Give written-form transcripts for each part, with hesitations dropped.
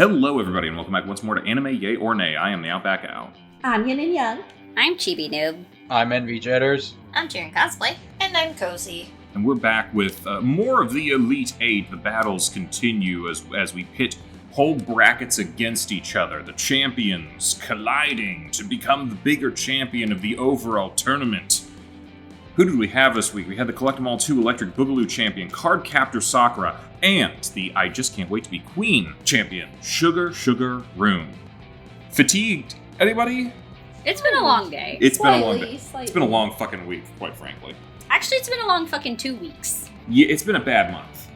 Hello, everybody, and welcome back once more to Anime Yay or Nay. I am TheOutbackAl. I'm Yin and Yang. I'm Chibi Noob. I'm Envy Jetters. I'm Jiren Cosplay. And I'm Cozy. And we're back with more of the Elite Eight. The battles continue as we pit whole brackets against each other. The champions colliding to become the bigger champion of the overall tournament. Who did we have this week? We had the Collect 'em All 2 Electric Boogaloo champion, Cardcaptor Sakura, and the I Just Can't Wait to Be Queen champion, Sugar Rune. Fatigued? Anybody? It's been a long day. It's been a long day. Slightly. It's been a long fucking week, quite frankly. Actually, it's been a long fucking 2 weeks. Yeah, it's been a bad month.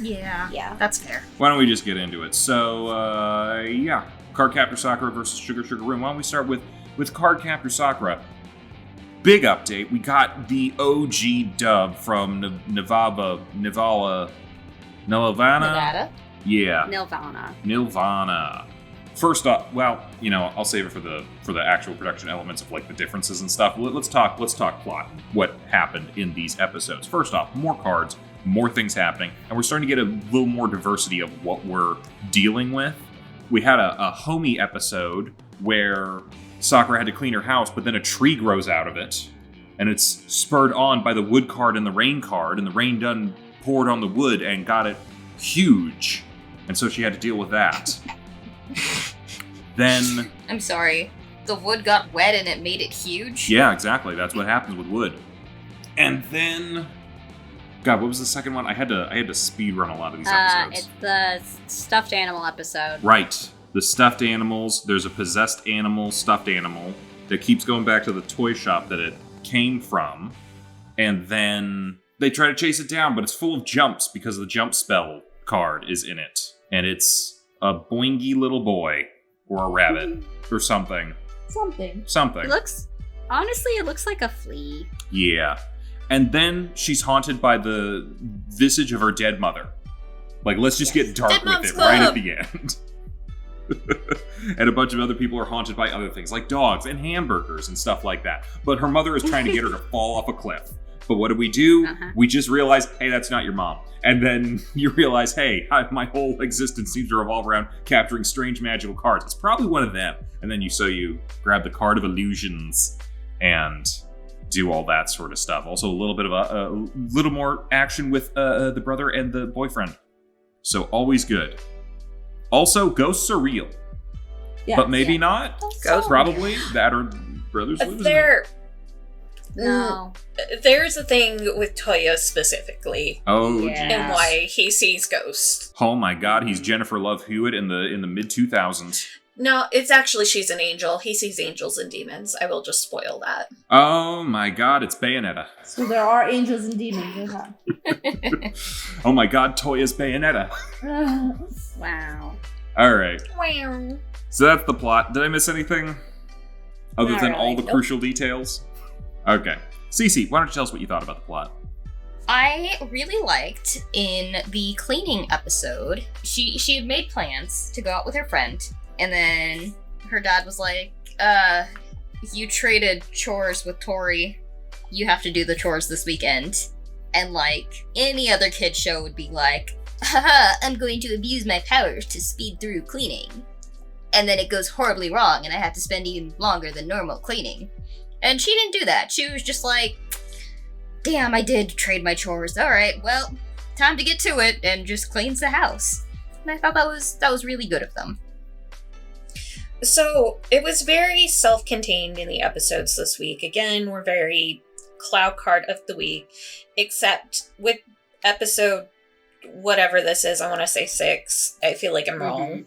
Yeah, that's fair. Why don't we just get into it? So, Cardcaptor Sakura versus Sugar Rune. Why don't we start with Cardcaptor Sakura? Big update. We got the OG dub from Nevada. Yeah. Nirvana. First off, well, I'll save it for the actual production elements of like the differences and stuff. Let's talk plot. What happened in these episodes? First off, more cards, more things happening, and we're starting to get a little more diversity of what we're dealing with. We had a homie episode where Sakura had to clean her house, but then a tree grows out of it, and it's spurred on by the wood card and the rain card, and the rain done poured on the wood and got it huge, and so she had to deal with that. Then... I'm sorry. The wood got wet and it made it huge? Yeah, exactly. That's what happens with wood. And then... God, what was the second one? I had to speed run a lot of these episodes. It's the stuffed animal episode. Right. The stuffed animals. There's a possessed animal, stuffed animal, that keeps going back to the toy shop that it came from. And then they try to chase it down, but it's full of jumps because the jump spell card is in it. And it's a boingy little boy. Or a rabbit. Or something. Something. It looks like a flea. Yeah. And then she's haunted by the visage of her dead mother. Like, let's just get dark Dead with Mom's it Club. right at the end. And a bunch of other people are haunted by other things, like dogs and hamburgers and stuff like that. But her mother is trying to get her to fall off a cliff. But what do? We just realize, hey, that's not your mom. And then you realize, hey, my whole existence seems to revolve around capturing strange magical cards. It's probably one of them. And then you grab the card of illusions and do all that sort of stuff. Also, a little bit of a little more action with the brother and the boyfriend. So always good. Also, ghosts are real, but maybe not. Ghosts Probably that or brothers losing. No. There's a thing with Toya specifically. Oh, Yeah. geez. And why he sees ghosts. Oh my God, he's Jennifer Love Hewitt in the mid 2000s. No, it's actually she's an angel. He sees angels and demons. I will just spoil that. Oh my God, it's Bayonetta. So there are angels and demons. Oh my God, Toya's Bayonetta. Wow. All right, Wow. so that's the plot. Did I miss anything other Not than all the really. crucial details? Okay, Cece, why don't you tell us what you thought about the plot? I really liked in the cleaning episode, she had made plans to go out with her friend, and then her dad was like, you traded chores with Tori, you have to do the chores this weekend. And like, any other kid show would be like, haha, I'm going to abuse my powers to speed through cleaning. And then it goes horribly wrong, and I have to spend even longer than normal cleaning. And she didn't do that. She was just like, damn, I did trade my chores. Alright, well, time to get to it, and just cleans the house. And I thought that was really good of them. So, it was very self-contained in the episodes this week. Again, we're very cloud card of the week. Except with episode whatever this is, I want to say 6. I feel like I'm wrong.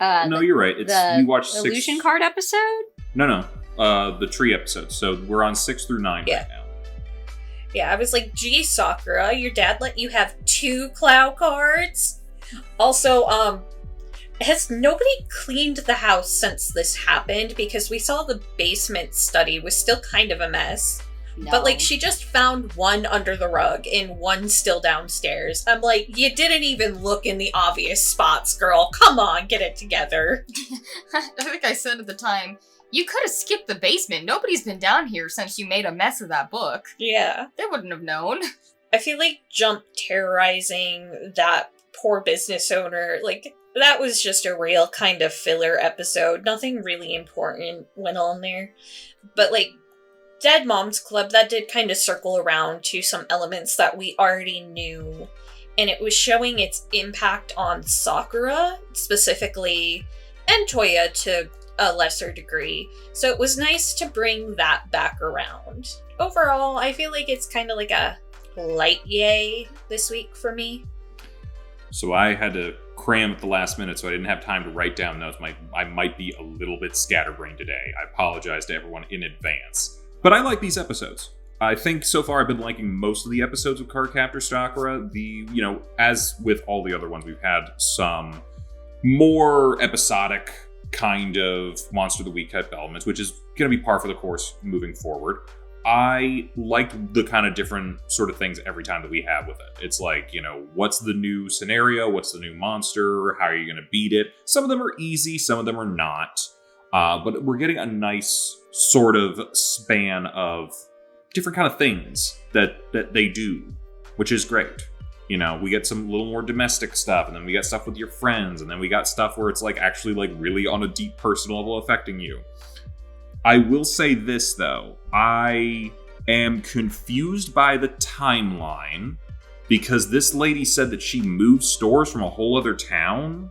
No, you're right. The you watched 6. illusion card episode? No. The tree episode. So we're on 6 through 9 Yeah. right now. Yeah, I was like, gee, Sakura, your dad let you have 2 cloud cards? Also, has nobody cleaned the house since this happened? Because we saw the basement study was still kind of a mess. No. But, like, she just found one under the rug and one still downstairs. I'm like, you didn't even look in the obvious spots, girl. Come on, get it together. I think I said at the time, you could have skipped the basement. Nobody's been down here since you made a mess of that book. Yeah. They wouldn't have known. I feel like Jump terrorizing that poor business owner, like, that was just a real kind of filler episode. Nothing really important went on there. But, like, Dead Moms Club, that did kind of circle around to some elements that we already knew. And it was showing its impact on Sakura, specifically, and Toya to a lesser degree. So it was nice to bring that back around. Overall, I feel like it's kind of like a light yay this week for me. So I had to cram at the last minute, so I didn't have time to write down notes. I might be a little bit scatterbrained today. I apologize to everyone in advance. But I like these episodes. I think so far I've been liking most of the episodes of Cardcaptor Sakura. As with all the other ones, we've had some more episodic kind of Monster of the Week type elements, which is going to be par for the course moving forward. I like the kind of different sort of things every time that we have with it. It's like, what's the new scenario? What's the new monster? How are you going to beat it? Some of them are easy, some of them are not. But we're getting a nice sort of span of different kind of things that they do, which is great. We get some little more domestic stuff, and then we got stuff with your friends, and then we got stuff where it's like actually like really on a deep personal level affecting you. I will say this, though. I am confused by the timeline because this lady said that she moved stores from a whole other town.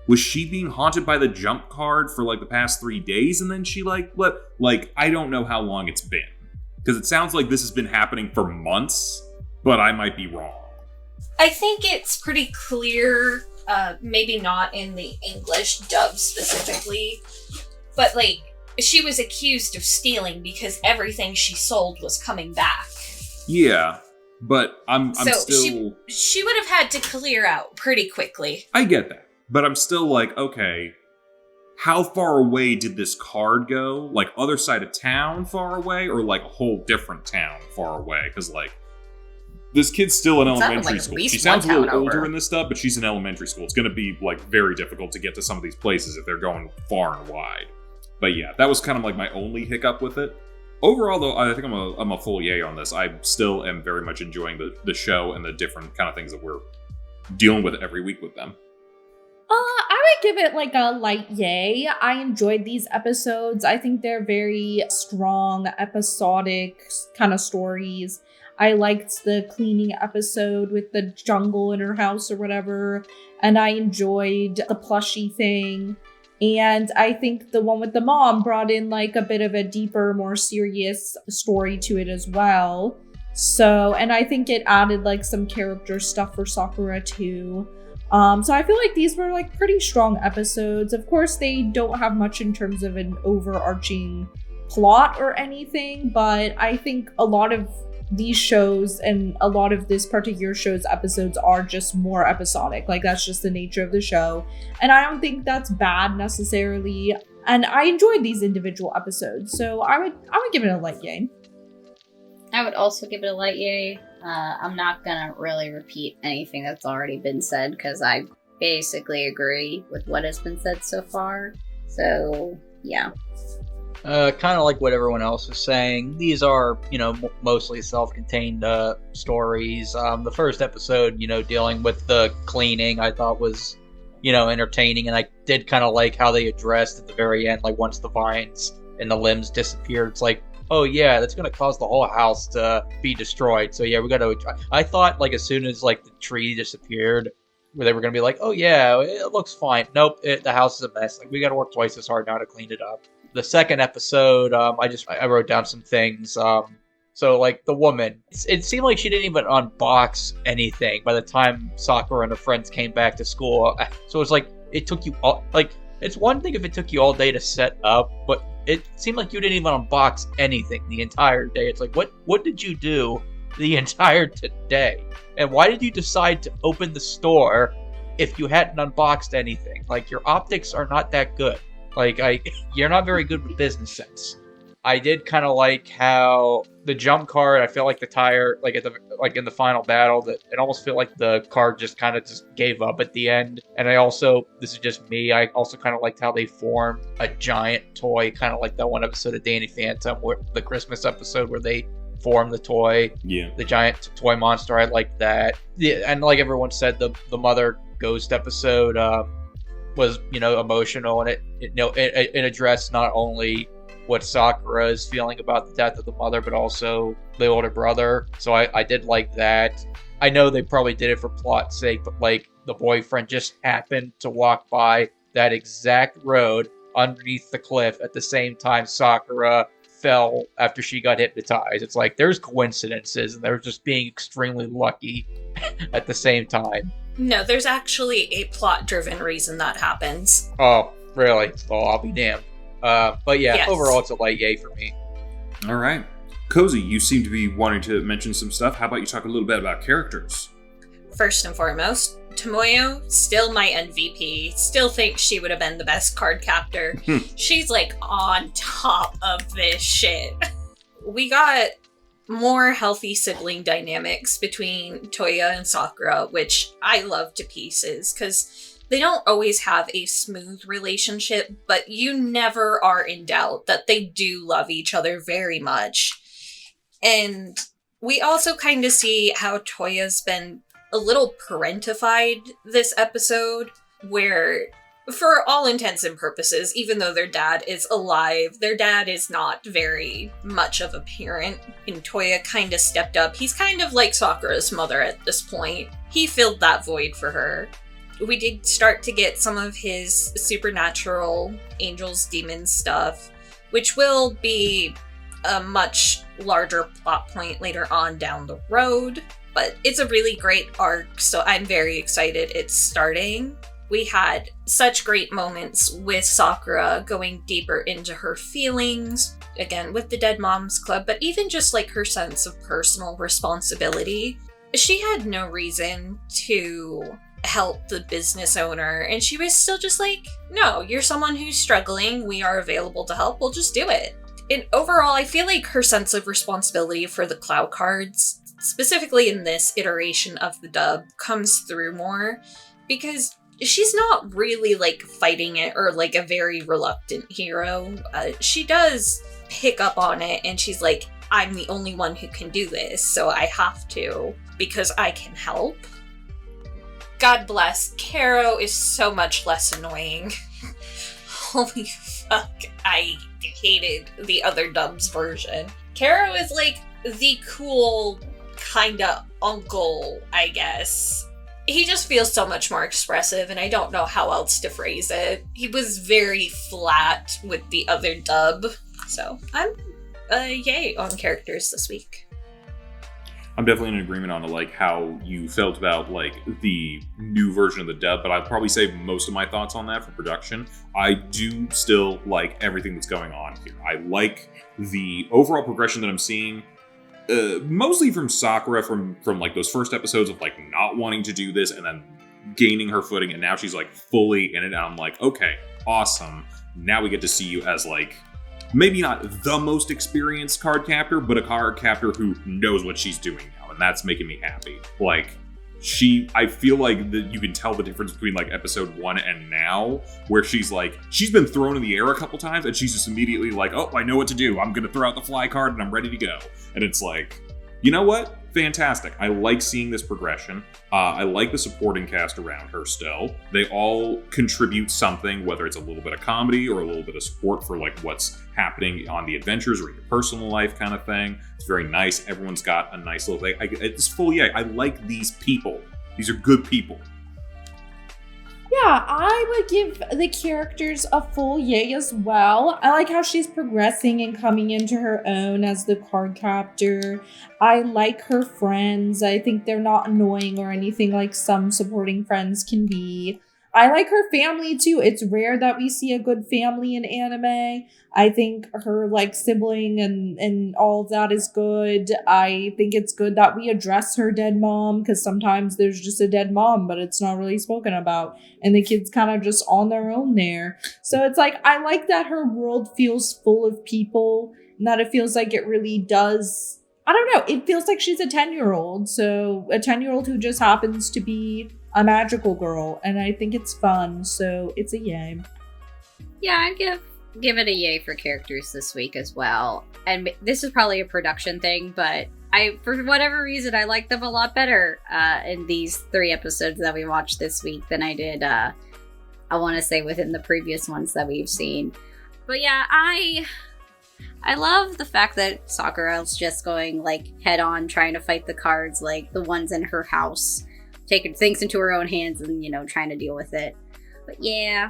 Was she being haunted by the jump card for like the past 3 days and then she I don't know how long it's been. Because it sounds like this has been happening for months, but I might be wrong. I think it's pretty clear, maybe not in the English dub specifically, but like, she was accused of stealing because everything she sold was coming back. Yeah, but I'm still... She would have had to clear out pretty quickly. I get that. But I'm still like, okay, how far away did this card go? Like, other side of town far away? Or like a whole different town far away? Because like, this kid's still in elementary school. She sounds a little older in this stuff, but she's in elementary school. It's going to be like very difficult to get to some of these places if they're going far and wide. But yeah, that was kind of like my only hiccup with it. Overall, though, I think I'm a full yay on this. I still am very much enjoying the show and the different kind of things that we're dealing with every week with them. I would give it like a light yay. I enjoyed these episodes. I think they're very strong, episodic kind of stories. I liked the cleaning episode with the jungle in her house or whatever. And I enjoyed the plushie thing. And I think the one with the mom brought in like a bit of a deeper, more serious story to it as well. So, and I think it added like some character stuff for Sakura too. So I feel like these were like pretty strong episodes. Of course, they don't have much in terms of an overarching plot or anything, but I think a lot of these shows and a lot of this particular show's episodes are just more episodic. Like, that's just the nature of the show. And I don't think that's bad necessarily. And I enjoyed these individual episodes. So I would give it a light yay. I would also give it a light yay. I'm not gonna really repeat anything that's already been said because I basically agree with what has been said so far. So, yeah. Kind of like what everyone else is saying. These are, mostly self-contained stories. The first episode, dealing with the cleaning, I thought was, entertaining, and I did kind of like how they addressed at the very end, like once the vines and the limbs disappeared, it's like, oh yeah, that's gonna cause the whole house to be destroyed. So yeah, we gotta. I thought like as soon as like the tree disappeared, where they were gonna be like, oh yeah, it looks fine. Nope, the house is a mess. Like we gotta work twice as hard now to clean it up. The second episode, I wrote down some things. So like the woman, it seemed like she didn't even unbox anything by the time Sakura and her friends came back to school. So it's like it took you all like. It's one thing if it took you all day to set up, but it seemed like you didn't even unbox anything the entire day. It's like, what did you do the entire day? And why did you decide to open the store if you hadn't unboxed anything? Like, your optics are not that good. Like, you're not very good with business sense. I did kind of like how the jump card, I feel like the tire, in the final battle, that it almost felt like the card just kind of just gave up at the end. And this is just me, I also kind of liked how they formed a giant toy, kind of like that one episode of Danny Phantom, where the Christmas episode where they formed the toy, the giant toy monster. I liked that. Yeah, and like everyone said, the Mother Ghost episode, was, emotional, and it addressed not only what Sakura is feeling about the death of the mother, but also the older brother. So I did like that. I know they probably did it for plot's sake, but like the boyfriend just happened to walk by that exact road underneath the cliff at the same time Sakura fell after she got hypnotized. It's like there's coincidences, and they're just being extremely lucky at the same time. No, there's actually a plot-driven reason that happens. Oh, really? Well, I'll be damned. But yeah, yes. Overall, it's a light yay for me. All right. Cozy, you seem to be wanting to mention some stuff. How about you talk a little bit about characters? First and foremost, Tomoyo, still my MVP. Still think she would have been the best card captor. She's like on top of this shit. We got more healthy sibling dynamics between Toya and Sakura, which I love to pieces, because they don't always have a smooth relationship, but you never are in doubt that they do love each other very much. And we also kind of see how Toya's been a little parentified this episode, where, for all intents and purposes, even though their dad is alive, their dad is not very much of a parent, and Toya kind of stepped up. He's kind of like Sakura's mother at this point. He filled that void for her. We did start to get some of his supernatural angels, demons stuff, which will be a much larger plot point later on down the road. But it's a really great arc, so I'm very excited it's starting. We had such great moments with Sakura going deeper into her feelings, again with the Dead Moms Club, but even just like her sense of personal responsibility. She had no reason to help the business owner, and she was still just like, no, you're someone who's struggling, we are available to help, we'll just do it. And overall, I feel like her sense of responsibility for the Cloud cards, specifically in this iteration of the dub, comes through more, because she's not really like fighting it or like a very reluctant hero. She does pick up on it, and she's like, I'm the only one who can do this, so I have to, because I can help. God bless, Caro is so much less annoying. Holy fuck, I hated the other dub's version. Caro is like the cool kinda uncle, I guess. He just feels so much more expressive, and I don't know how else to phrase it. He was very flat with the other dub, so I'm yay on characters this week. I'm definitely in agreement on like how you felt about like the new version of the dub, but I'd probably say most of my thoughts on that for production. I do still like everything that's going on here. I like the overall progression that I'm seeing, mostly from Sakura, from like those first episodes of like not wanting to do this and then gaining her footing, and now she's like fully in it, and I'm like, okay, awesome. Now we get to see you as like, maybe not the most experienced card captor, but a card captor who knows what she's doing now, and that's making me happy. Like, I feel like you can tell the difference between like episode 1 and now, where she's been thrown in the air a couple times, and she's just immediately like, oh, I know what to do. I'm gonna throw out the fly card, and I'm ready to go. And it's like, you know what? Fantastic. I like seeing this progression. I like the supporting cast around her still. They all contribute something, whether it's a little bit of comedy or a little bit of support for like what's happening on the adventures or your personal life kind of thing. It's very nice. Everyone's got a nice little thing. It's full yay. I like these people. These are good people. Yeah, I would give the characters a full yay as well. I like how she's progressing and coming into her own as the card captor. I like her friends. I think they're not annoying or anything like some supporting friends can be. I like her family too. It's rare that we see a good family in anime. I think her like sibling and all of that is good. I think it's good that we address her dead mom, because sometimes there's just a dead mom, but it's not really spoken about, and the kids kind of just on their own there. So it's like, I like that her world feels full of people, and that it feels like it really does. I don't know. It feels like she's a 10-year-old. So a 10-year-old who just happens to be a magical girl, and I think it's fun, so it's a yay. Yeah, I'd give it a yay for characters this week as well. And this is probably a production thing, but for whatever reason, I like them a lot better in these 3 episodes that we watched this week than I did I want to say, within the previous ones that we've seen. But yeah, I love the fact that Sakura's just going, like, head on, trying to fight the cards, like, the ones in her house. Taking things into her own hands and, you know, trying to deal with it. But yeah.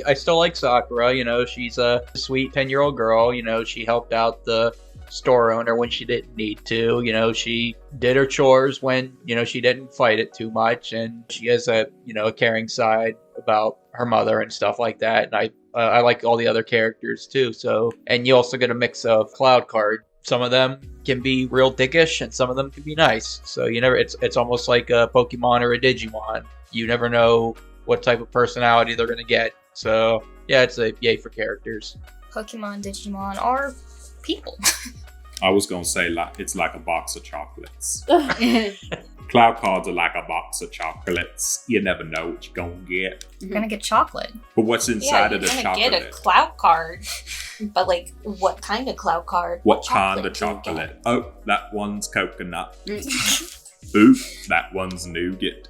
I still like Sakura, you know, she's a sweet 10-year-old girl, you know, she helped out the store owner when she didn't need to, you know, she did her chores when, you know, she didn't fight it too much, and she has a, you know, a caring side about her mother and stuff like that, and I like all the other characters too, so, and you also get a mix of Cloud Card. Some of them can be real dickish, and some of them can be nice, so you never, it's almost like a Pokemon or a Digimon. You never know what type of personality they're going to get. So, yeah, it's a yay for characters. Pokemon, Digimon are people. I was gonna say it's like a box of chocolates. Cloud cards are like a box of chocolates. You never know what you're gonna get. You're gonna get chocolate. But what's inside of the you're chocolate? gonna get a cloud card. But, like, what kind of cloud card? What kind of do you get? chocolate? Oh, that one's coconut. Ooh, that one's nougat.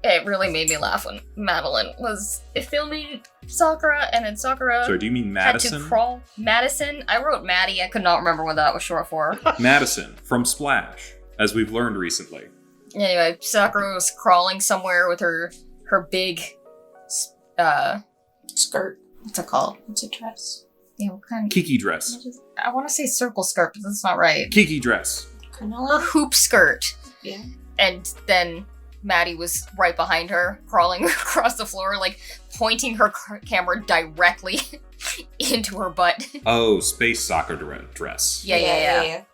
It really made me laugh when Madeline was filming Sakura, and then Sakura So do you mean had Madison? to crawl. Madison? I wrote Maddie. I could not remember what that was short for. Madison from Splash, as we've learned recently. Anyway, Sakura was crawling somewhere with her big, Skirt. what's it called? It's a dress. Yeah, what kind of... Kiki dress. I want to say circle skirt, but that's not right. Kiki dress. Her Granola? hoop skirt. Yeah. And then Maddie was right behind her, crawling across the floor, like pointing her camera directly into her butt. Oh, space soccer dress. Yeah.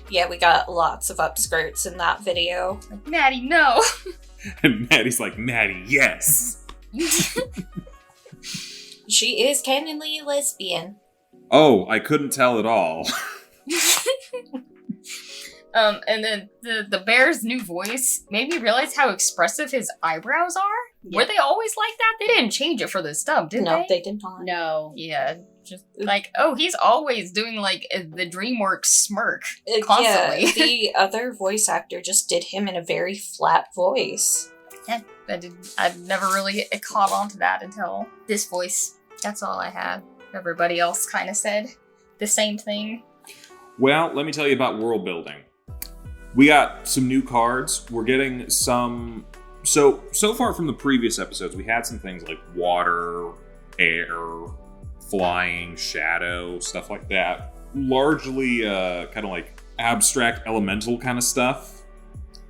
Yeah, we got lots of upskirts in that video. Like, Maddie, no. And Maddie's like, Maddie, yes. She is canonically lesbian. Oh, I couldn't tell at all. And then the bear's new voice made me realize how expressive his eyebrows are. Yeah. Were they always like that? They didn't change it for this dub, did No, they? they did not. No. Yeah, just like, oh, he's always doing like the DreamWorks smirk constantly. Yeah, the other voice actor just did him in a very flat voice. Yeah, I've never really caught on to that until this voice. That's all I had. Everybody else kind of said the same thing. Well, let me tell you about world building. We got some new cards. We're getting some... So far from the previous episodes, we had some things like water, air, flying, shadow, stuff like that. Largely kind of like abstract elemental kind of stuff.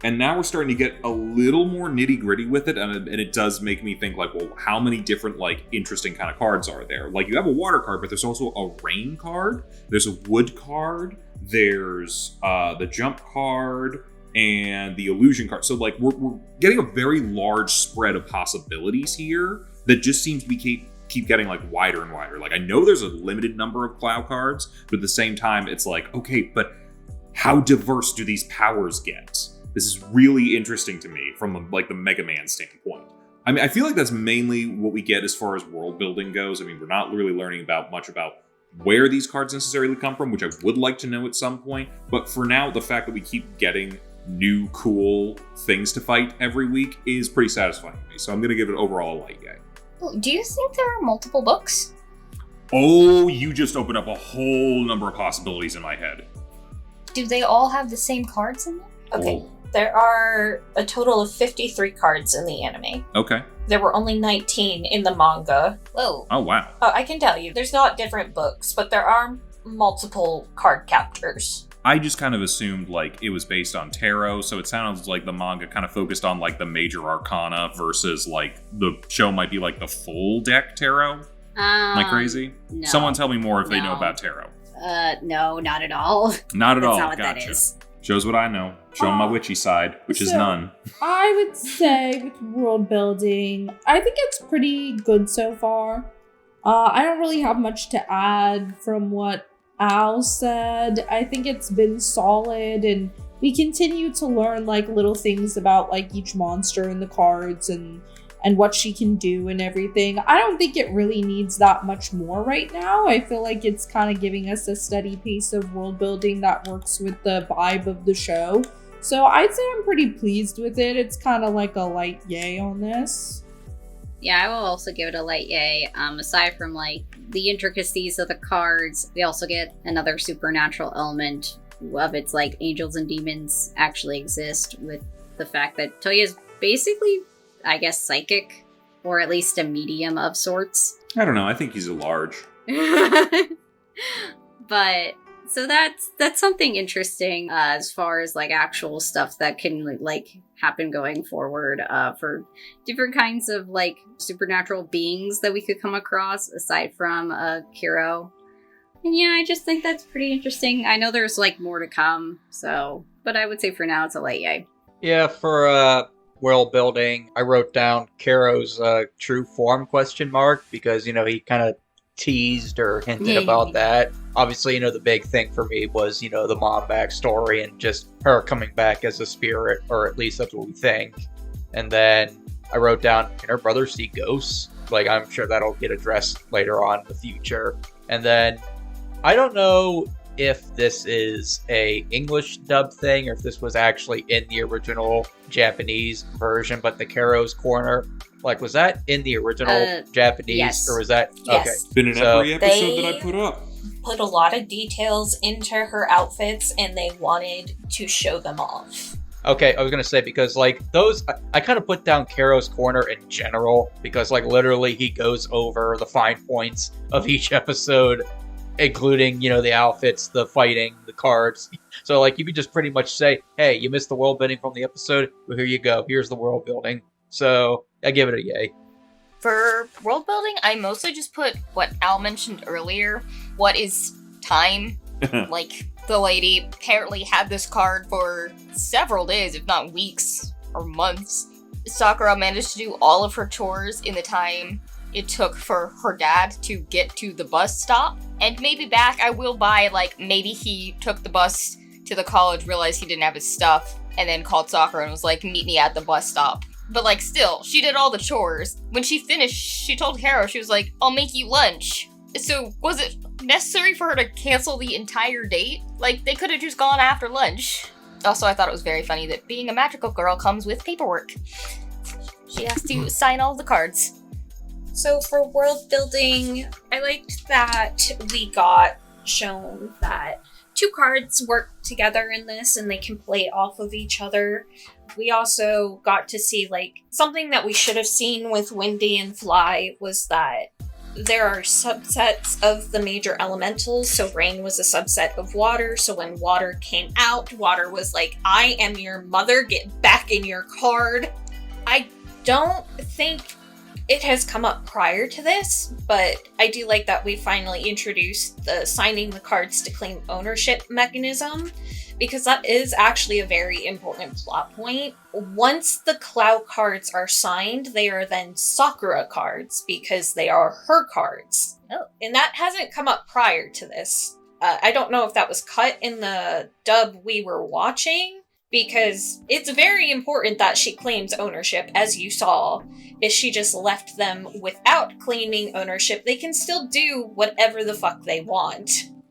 And now we're starting to get a little more nitty-gritty with it, and it does make me think, like, well, how many different, like, interesting kind of cards are there? Like, you have a water card, but there's also a rain card, there's a wood card, there's the jump card, and the illusion card. So, like, we're getting a very large spread of possibilities here that just seems to be keep getting, like, wider and wider. Like, I know there's a limited number of cloud cards, but at the same time, it's like, okay, but how diverse do these powers get? This is really interesting to me from the Mega Man standpoint. I mean, I feel like that's mainly what we get as far as world building goes. I mean, we're not really learning much about where these cards necessarily come from, which I would like to know at some point. But for now, the fact that we keep getting new cool things to fight every week is pretty satisfying to me. So I'm going to give it overall a light yay. Do you think there are multiple books? Oh, you just opened up a whole number of possibilities in my head. Do they all have the same cards in them? Okay. Oh. There are a total of 53 cards in the anime. Okay. There were only 19 in the manga. Whoa. Oh, wow. I can tell you, there's not different books, but there are multiple card captors. I just kind of assumed, like, it was based on tarot, so it sounds like the manga kind of focused on, like, the major arcana versus, like, the show might be, like, the full deck tarot. Am I crazy? No. Someone tell me more if they know No. about tarot. No, not at all. Not at That's all. not what Gotcha. that is. Shows what I know. Show 'em my witchy side, which is So- none. I would say with world building, I think it's pretty good so far. I don't really have much to add from what Al said. I think it's been solid, and we continue to learn like little things about like each monster in the cards and what she can do and everything. I don't think it really needs that much more right now. I feel like it's kind of giving us a steady pace of world building that works with the vibe of the show. So I'd say I'm pretty pleased with it. It's kind of like a light yay on this. Yeah, I will also give it a light yay. Aside from like the intricacies of the cards, we also get another supernatural element of its like angels and demons actually exist, with the fact that Toya's basically, I guess, psychic, or at least a medium of sorts. I don't know. I think he's a large. But so that's something interesting as far as like actual stuff that can like happen going forward for different kinds of like supernatural beings that we could come across aside from Kiro. And yeah, I just think that's pretty interesting. I know there's like more to come, but I would say for now it's a light yay. Yeah, for world building, I wrote down Kiro's true form ? Because he kind of teased or hinted about that. Obviously, the big thing for me was, the mom backstory and just her coming back as a spirit, or at least that's what we think. And then I wrote down, can her brother see ghosts? Like, I'm sure that'll get addressed later on in the future. And then, I don't know if this is a English dub thing or if this was actually in the original Japanese version, but the Karo's Corner, like, was that in the original Japanese? Yes. Or was that... Yes. Okay. It's been in every episode that I put up. Put a lot of details into her outfits, and they wanted to show them off. Okay, I was gonna say, because, like, those... I kind of put down Karo's Corner in general, because, like, literally he goes over the fine points of each episode, including, the outfits, the fighting, the cards. So, like, you could just pretty much say, hey, you missed the world building from the episode, well, here you go. Here's the world building. So, I give it a yay. For world building, I mostly just put what Al mentioned earlier. What is time? Like, the lady apparently had this card for several days, if not weeks or months. Sakura managed to do all of her chores in the time it took for her dad to get to the bus stop. And maybe back, I will buy, like, maybe he took the bus to the college, realized he didn't have his stuff, and then called Sakura and was like, meet me at the bus stop. But, like, still, she did all the chores. When she finished, she told Haro, she was like, I'll make you lunch. So, was it necessary for her to cancel the entire date? Like, they could have just gone after lunch. Also, I thought it was very funny that being a magical girl comes with paperwork. She has to sign all the cards. So for world building, I liked that we got shown that two cards work together in this and they can play off of each other. We also got to see, like, something that we should have seen with Windy and Fly was that there are subsets of the major elementals. So rain was a subset of water. So when water came out, water was like, I am your mother, get back in your card. I don't think it has come up prior to this, but I do like that we finally introduced the signing the cards to claim ownership mechanism, because that is actually a very important plot point. Once the Cloud cards are signed, they are then Sakura cards, because they are her cards. Oh. And that hasn't come up prior to this. I don't know if that was cut in the dub we were watching, because it's very important that she claims ownership, as you saw. If she just left them without claiming ownership, they can still do whatever the fuck they want.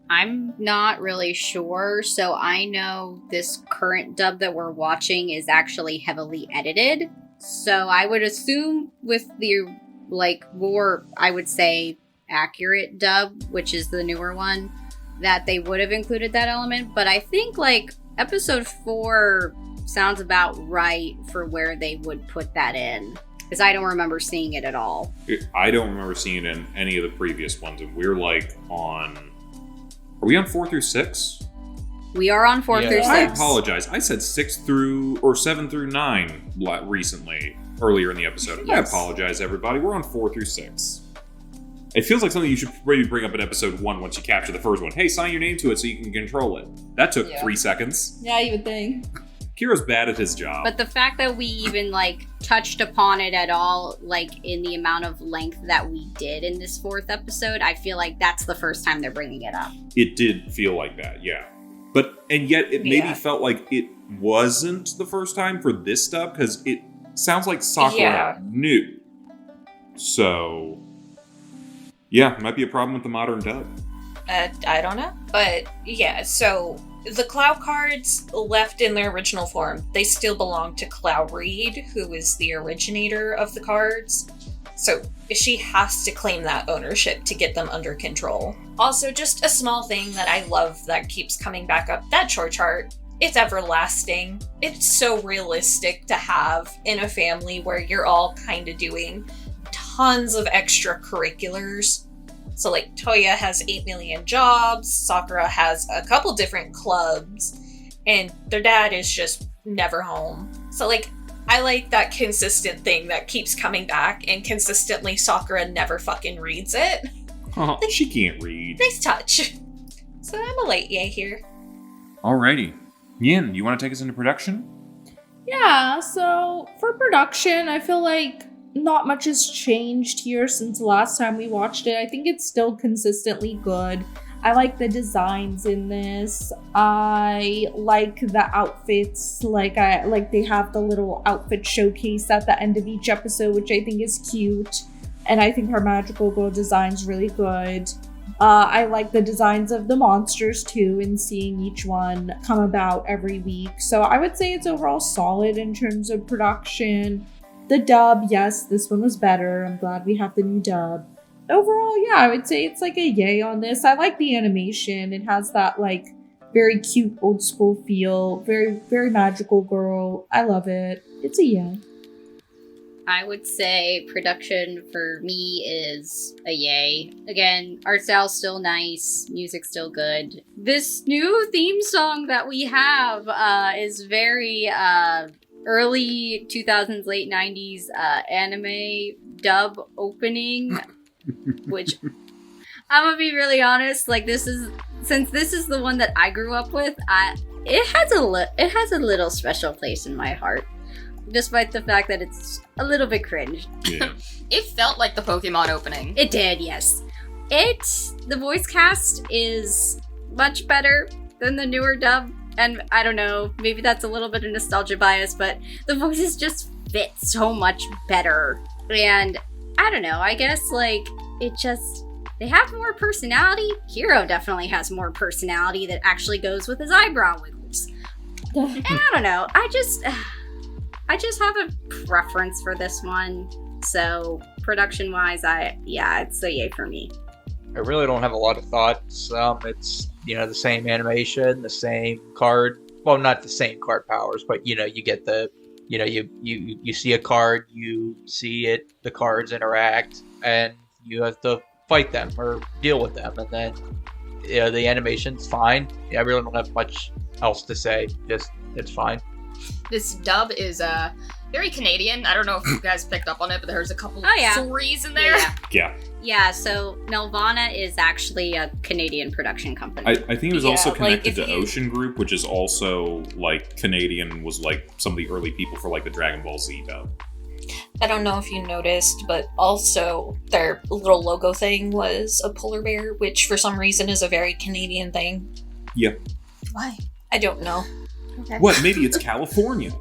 I'm not really sure, so I know this current dub that we're watching is actually heavily edited. So I would assume with the, like, more, I would say, accurate dub, which is the newer one, that they would have included that element. But I think, like, episode 4 sounds about right for where they would put that in. Because I don't remember seeing it at all. I don't remember seeing it in any of the previous ones, and we're like on... Are we on 4 through 6? We are on 4 through 6. I apologize. I said 7 through 9 recently, earlier in the episode. Yes. I apologize, everybody. We're on 4 through 6. It feels like something you should maybe bring up in episode 1 once you capture the first one. Hey, sign your name to it so you can control it. That took 3 seconds. Yeah, you would think. Kira's bad at his job. But the fact that we even, like, touched upon it at all, like, in the amount of length that we did in this 4th episode, I feel like that's the first time they're bringing it up. It did feel like that, yeah. And yet it maybe felt like it wasn't the first time for this stuff, because it sounds like Sakura knew. So, yeah, might be a problem with the modern dub. I don't know. But, yeah, so the Clow cards left in their original form, they still belong to Clow Reed, who is the originator of the cards. So she has to claim that ownership to get them under control. Also, just a small thing that I love that keeps coming back up, that chore chart. It's everlasting. It's so realistic to have in a family where you're all kind of doing tons of extracurriculars. So like Toya has 8 million jobs, Sakura has a couple different clubs, and their dad is just never home. So like, I like that consistent thing that keeps coming back, and consistently Sakura never fucking reads it. Oh, she can't read. Nice touch. So I'm a light yay here. Alrighty. Yin, you want to take us into production? Yeah, so for production, I feel like not much has changed here since the last time we watched it. I think it's still consistently good. I like the designs in this. I like the outfits. Like they have the little outfit showcase at the end of each episode, which I think is cute. And I think her magical girl design's really good. I like the designs of the monsters too, and seeing each one come about every week. So I would say it's overall solid in terms of production. The dub, yes, this one was better. I'm glad we have the new dub. Overall, yeah, I would say it's like a yay on this. I like the animation. It has that like very cute old school feel. Very, very magical girl. I love it. It's a yay. I would say production for me is a yay. Again, art style's still nice, music's still good. This new theme song that we have is very early 2000s, late 90s anime dub opening, which I'm gonna be really honest, like since this is the one that I grew up with, it has a little special place in my heart. Despite the fact that it's a little bit cringe. Yeah. It felt like the Pokemon opening. It did, yes. The voice cast is much better than the newer dub. And I don't know, maybe that's a little bit of nostalgia bias, but the voices just fit so much better. And I don't know, I guess like they have more personality. Hiro definitely has more personality that actually goes with his eyebrow wiggles. And I don't know, I just have a preference for this one. So production-wise, it's a yay for me. I really don't have a lot of thoughts. It's, the same animation, the same card. Well, not the same card powers, but, you get the, you see a card, you see it, the cards interact, and you have to fight them or deal with them. And then, the animation's fine. I really don't have much else to say. Just, it's fine. This dub is very Canadian. I don't know if you guys picked up on it, but there's a couple stories in there. Yeah, so Nelvana is actually a Canadian production company. I think it was also connected to Ocean Group, which is also, like, Canadian, was, like, some of the early people for, like, the Dragon Ball Z dub. I don't know if you noticed, but also their little logo thing was a polar bear, which for some reason is a very Canadian thing. Yeah. Why? I don't know. Okay. What? Maybe it's California.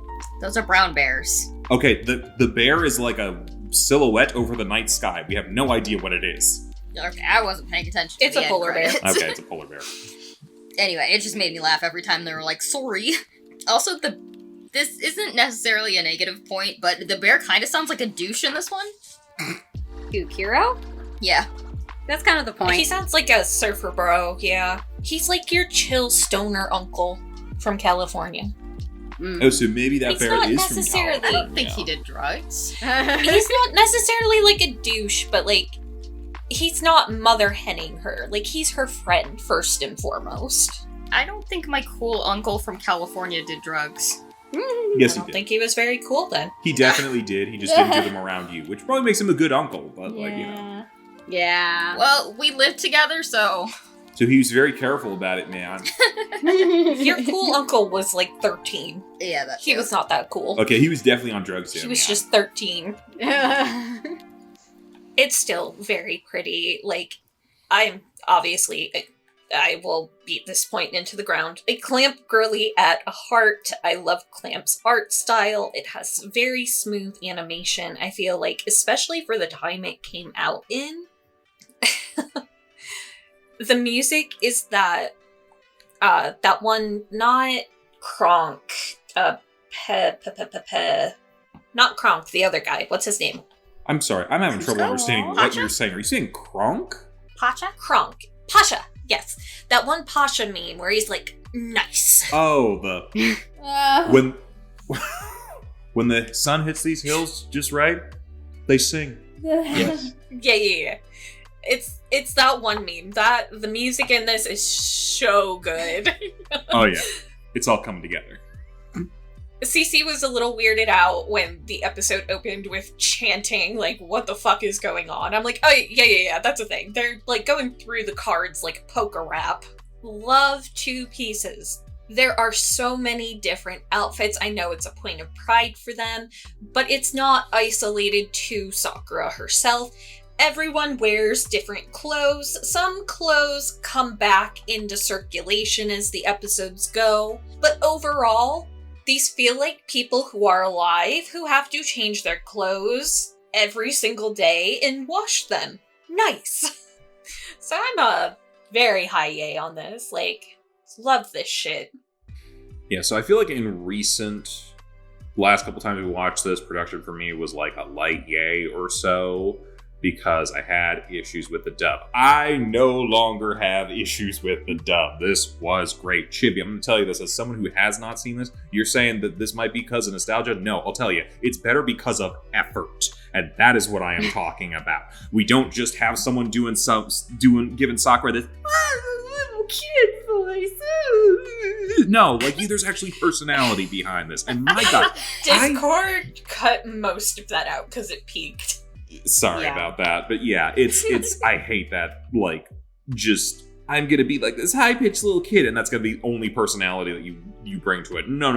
Those are brown bears. Okay, the bear is like a silhouette over the night sky. We have no idea what it is. Okay, I wasn't paying attention to It's a polar bear. Okay, it's a polar bear. Anyway, it just made me laugh every time they were like, sorry. Also, this isn't necessarily a negative point, but the bear kind of sounds like a douche in this one. Who, Kiro? Yeah. That's kind of the point. He sounds like a surfer bro, yeah. He's like your chill stoner uncle from California. Oh, so maybe that bear is from California. I don't think he did drugs. He's not necessarily like a douche, but like, he's not mother henning her. Like, he's her friend first and foremost. I don't think my cool uncle from California did drugs. Yes, I don't think he was very cool then. He definitely did. He just didn't do them around you, which probably makes him a good uncle, but Yeah. Well, we lived together, so... So he was very careful about it, man. Your cool uncle was like 13. Yeah, that's He was not that cool. Okay, he was definitely on drugs too. He was just 13. It's still very pretty. Like, I will beat this point into the ground. A Clamp girly at heart. I love Clamp's art style. It has very smooth animation. I feel like, especially for the time it came out in. The music is that That one, not Kronk. Not Kronk, the other guy. What's his name? I'm sorry, I'm having trouble understanding what Pasha? you're saying. Are you saying Kronk? Pacha? Kronk. Pasha, yes. That one Pasha meme where he's like, nice. Oh, the when the sun hits these hills just right, they sing. Yes. Yeah. It's that one meme. That the music in this is so good. Oh yeah, it's all coming together. Cece was a little weirded out when the episode opened with chanting, like, what the fuck is going on? I'm like, oh, yeah, that's a thing. They're, like, going through the cards like poker rap. Love 2 pieces. There are so many different outfits. I know it's a point of pride for them, but it's not isolated to Sakura herself. Everyone wears different clothes. Some clothes come back into circulation as the episodes go, but overall, these feel like people who are alive who have to change their clothes every single day and wash them. Nice. So I'm a very high yay on this. Like, love this shit. Yeah, so I feel like in last couple times we watched this, production for me was like a light yay or so, because I had issues with the dub. I no longer have issues with the dub. This was great. Chibi, I'm going to tell you this as someone who has not seen this. You're saying that this might be because of nostalgia? No, I'll tell you. It's better because of effort. And that is what I am talking about. We don't just have someone giving Sakura this little kid voice. No, like there's actually personality behind this. And my God. Discord cut most of that out because it peaked. Sorry about that, but yeah, it's I hate that, like, just, I'm gonna be like this high-pitched little kid, and that's gonna be the only personality that you bring to it. No.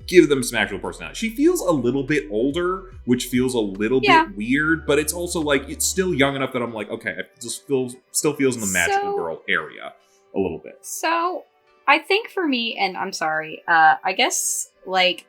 Give them some actual personality. She feels a little bit older, which feels a little bit weird, but it's also, like, it's still young enough that I'm like, okay, it just still feels in the magical girl area a little bit. So, I think for me, and I'm sorry, I guess, like,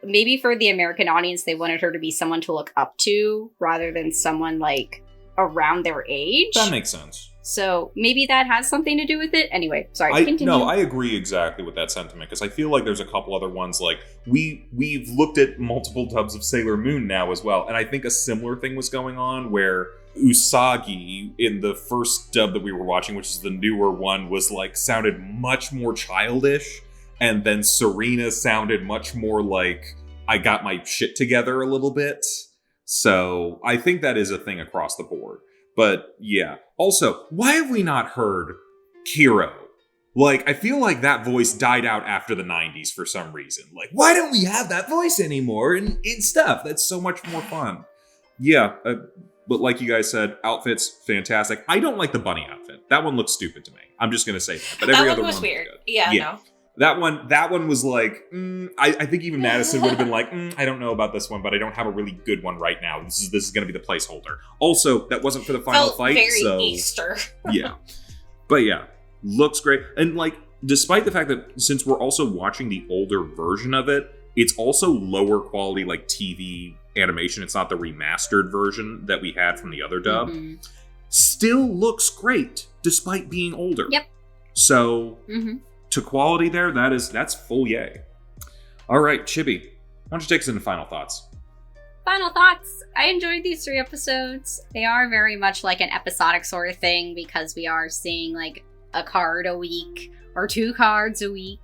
maybe for the American audience, they wanted her to be someone to look up to rather than someone like around their age. That makes sense. So maybe that has something to do with it. Anyway, sorry. Continue. No, I agree exactly with that sentiment, because I feel like there's a couple other ones, like we've looked at multiple dubs of Sailor Moon now as well, and I think a similar thing was going on where Usagi in the first dub that we were watching, which is the newer one, was like sounded much more childish. And then Serena sounded much more like I got my shit together a little bit. So I think that is a thing across the board. But yeah. Also, why have we not heard Kiro? Like, I feel like that voice died out after the 90s for some reason. Like, why don't we have that voice anymore in stuff? That's so much more fun. Yeah, but like you guys said, outfits, fantastic. I don't like the bunny outfit. That one looks stupid to me. I'm just going to say that. But every other one was weird. Good. Yeah, no. That one was like, I think even Madison would have been like, I don't know about this one, but I don't have a really good one right now. This is going to be the placeholder. Also, that wasn't for the final fight, very so Easter. Yeah. But yeah, looks great. And like, despite the fact that since we're also watching the older version of it, it's also lower quality like TV animation. It's not the remastered version that we had from the other dub. Mm-hmm. Still looks great despite being older. Yep. So to quality there, that's full yay. All right, Chibi, why don't you take us into final thoughts? Final thoughts. I enjoyed these 3 episodes. They are very much like an episodic sort of thing because we are seeing like a card a week or 2 cards a week.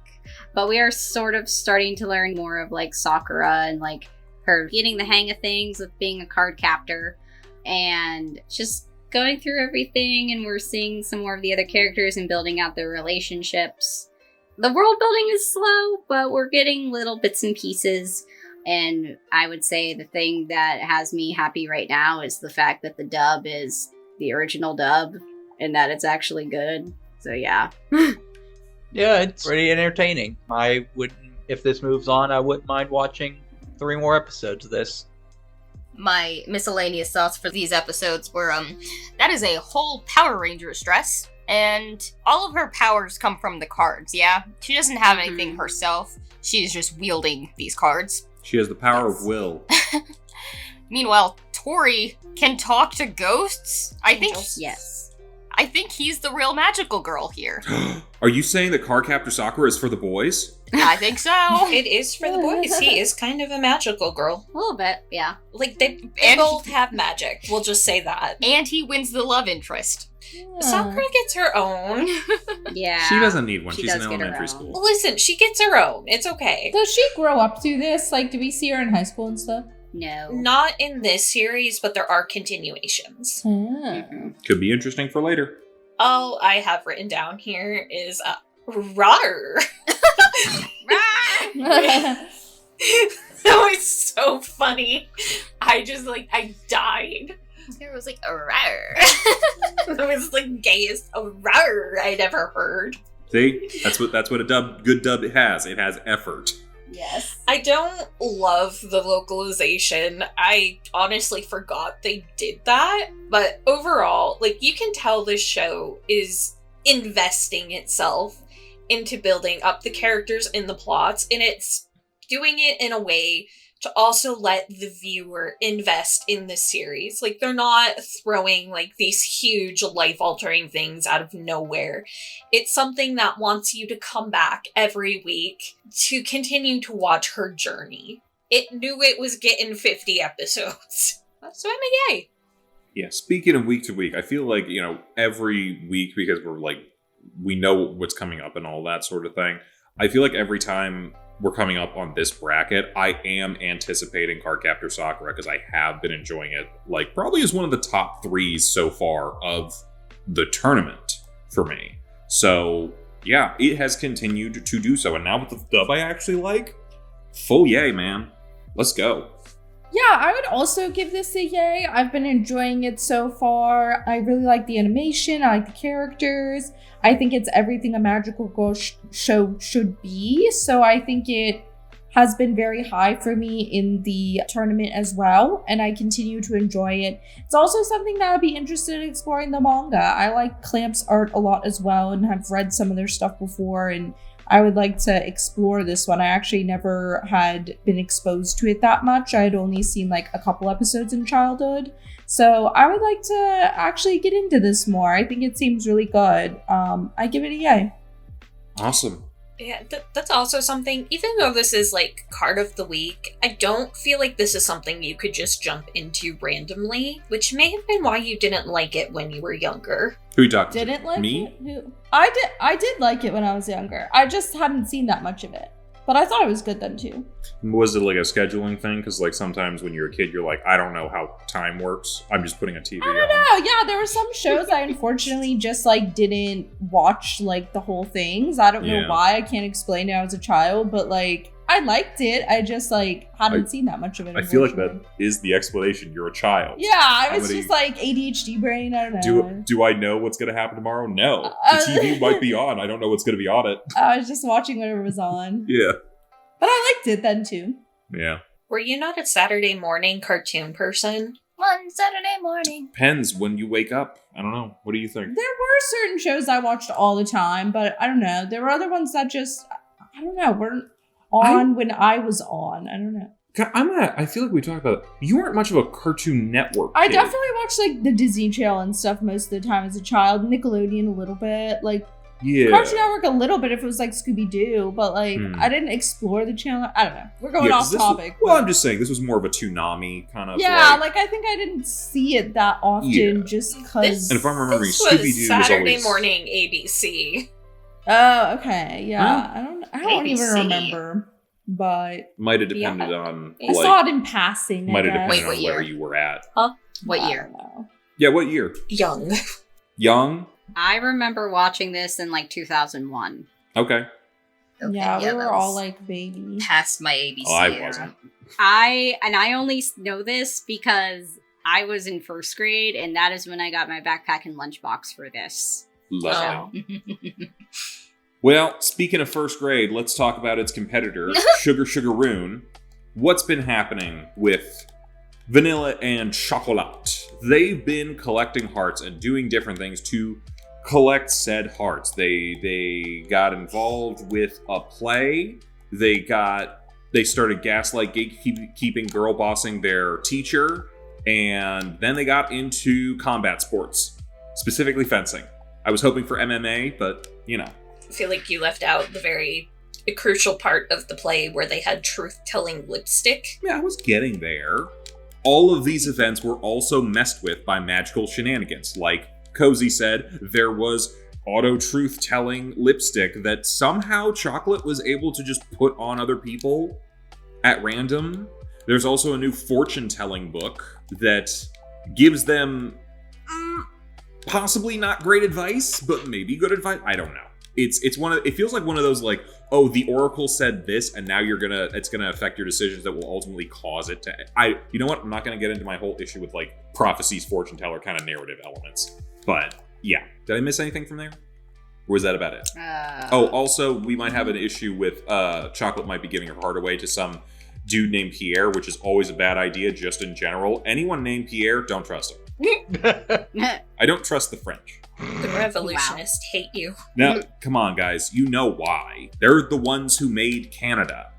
But we are sort of starting to learn more of like Sakura and like her getting the hang of things with being a card captor and just going through everything, and we're seeing some more of the other characters and building out their relationships. The world building is slow, but we're getting little bits and pieces. And I would say the thing that has me happy right now is the fact that the dub is the original dub and that it's actually good. So yeah. Yeah, it's pretty entertaining. If this moves on, I wouldn't mind watching 3 more episodes of this. My miscellaneous thoughts for these episodes were, that is a whole Power Rangers dress, and all of her powers come from the cards, yeah? She doesn't have anything herself. She is just wielding these cards. She has the power of will. Meanwhile, Tori can talk to ghosts. Yes. I think he's the real magical girl here. Are you saying that Cardcaptor Sakura is for the boys? I think so. It is for the boys. He is kind of a magical girl. A little bit, yeah. Like, they And both have magic. We'll just say that. And he wins the love interest. Sakura gets her own. Yeah. She doesn't need one. She She's in does get her elementary own. school. Listen, she gets her own. It's okay. Does she grow up to this? Like, do we see her in high school and stuff? No. Not in this series, but there are continuations. Mm-mm. Could be interesting for later. All I have written down here is rawr. That was so funny. I died. It was like, rawr. That was the gayest rawr I'd ever heard. See? That's what a good dub has. It has effort. Yes. I don't love the localization. I honestly forgot they did that. But overall, like, you can tell this show is investing itself into building up the characters and the plots, and it's doing it in a way to also let the viewer invest in the series. Like, they're not throwing, like, these huge life-altering things out of nowhere. It's something that wants you to come back every week to continue to watch her journey. It knew it was getting 50 episodes. So I'm a yay. Yeah, speaking of week to week, I feel like, every week, because we know what's coming up and all that sort of thing, I feel like every time we're coming up on this bracket, I am anticipating Cardcaptor Sakura because I have been enjoying it, like, probably as one of the top 3s so far of the tournament for me. So, yeah, it has continued to do so. And now with the dub I actually like, full yay, man. Let's go. Yeah, I would also give this a yay. I've been enjoying it so far. I really like the animation. I like the characters. I think it's everything a magical girl show should be. So I think it has been very high for me in the tournament as well. And I continue to enjoy it. It's also something that I'd be interested in exploring the manga. I like Clamp's art a lot as well and have read some of their stuff before. And I would like to explore this one. I actually never had been exposed to it that much. I had only seen like a couple episodes in childhood. So I would like to actually get into this more. I think it seems really good. I give it a yay. Awesome. Yeah, that's also something, even though this is like card of the week, I don't feel like this is something you could just jump into randomly, which may have been why you didn't like it when you were younger. Who you talking to? Didn't like Me? it? Who? I did like it when I was younger. I just hadn't seen that much of it. But I thought it was good then too. Was it like a scheduling thing? Because like sometimes when you're a kid, you're like, I don't know how time works. I'm just putting a TV on. I don't know. Yeah, there were some shows I unfortunately just like didn't watch like the whole things. I don't know Yeah. why. I can't explain it. I was a child, but like I liked it. I just like hadn't seen that much of it. I feel like that unfortunately. is the explanation. You're a child. Yeah, I was Somebody- just like ADHD brain. I don't know. Do I know what's going to happen tomorrow? No. Uh, The TV might be on. I don't know what's going to be on it. I was just watching whatever was on. Yeah. But I liked it then too. Yeah. Were you not a Saturday morning cartoon person? One Saturday morning. Depends when you wake up. I don't know. What do you think? There were certain shows I watched all the time, but I don't know. There were other ones that just, I don't know, weren't on when I was on. I don't know. I feel like we talked about it. You weren't much of a Cartoon Network I kid. definitely watched like the Disney Channel and stuff most of the time as a child. Nickelodeon a little bit. Like Yeah. Cartoon Network a little bit if it was like Scooby-Doo, but like I didn't explore the channel. I don't know. We're going Yeah, 'cause off this topic. well, but- I'm just saying this was more of a Toonami kind of. yeah, like I think I didn't see it that often Yeah. just because. And if I'm remembering, This Scooby-Doo was was Saturday always morning ABC. Oh, okay. Yeah. Huh? I don't even ABC. remember. But might have depended Yeah. on I saw it in passing. I might have guess. depended Wait, on what where year? you were at. What I year? don't know. Yeah, what year? Young. Young? I remember watching this in like 2001. Okay. Okay, Yeah, we that were all was like babies. past my ABC Oh, I era. wasn't. I only know this because I was in first grade, and that is when I got my backpack and lunchbox for this. Lovely. Oh. Well, speaking of first grade, let's talk about its competitor, Sugar Rune. What's been happening with Vanilla and Chocolat? They've been collecting hearts and doing different things to collect said hearts. They got involved with a play. They started gaslight gatekeeping, girl bossing their teacher, and then they got into combat sports. Specifically fencing. I was hoping for MMA, but, you know. I feel like you left out the very crucial part of the play where they had truth-telling lipstick. Yeah, I was getting there. All of these events were also messed with by magical shenanigans. Like Cozy said, there was auto-truth-telling lipstick that somehow Chocolate was able to just put on other people at random. There's also a new fortune-telling book that gives them possibly not great advice, but maybe good advice. I don't know. It feels like one of those like, oh, the Oracle said this, and now it's gonna affect your decisions that will ultimately cause it to. You know what? I'm not gonna get into my whole issue with like prophecies, fortune teller kind of narrative elements. But yeah, did I miss anything from there? Or was that about it? Also, we might have an issue with Chocolate might be giving her heart away to some dude named Pierre, which is always a bad idea just in general. Anyone named Pierre, don't trust him. I don't trust the French. The revolutionists hate you. Now, come on, guys. You know why. They're the ones who made Canada.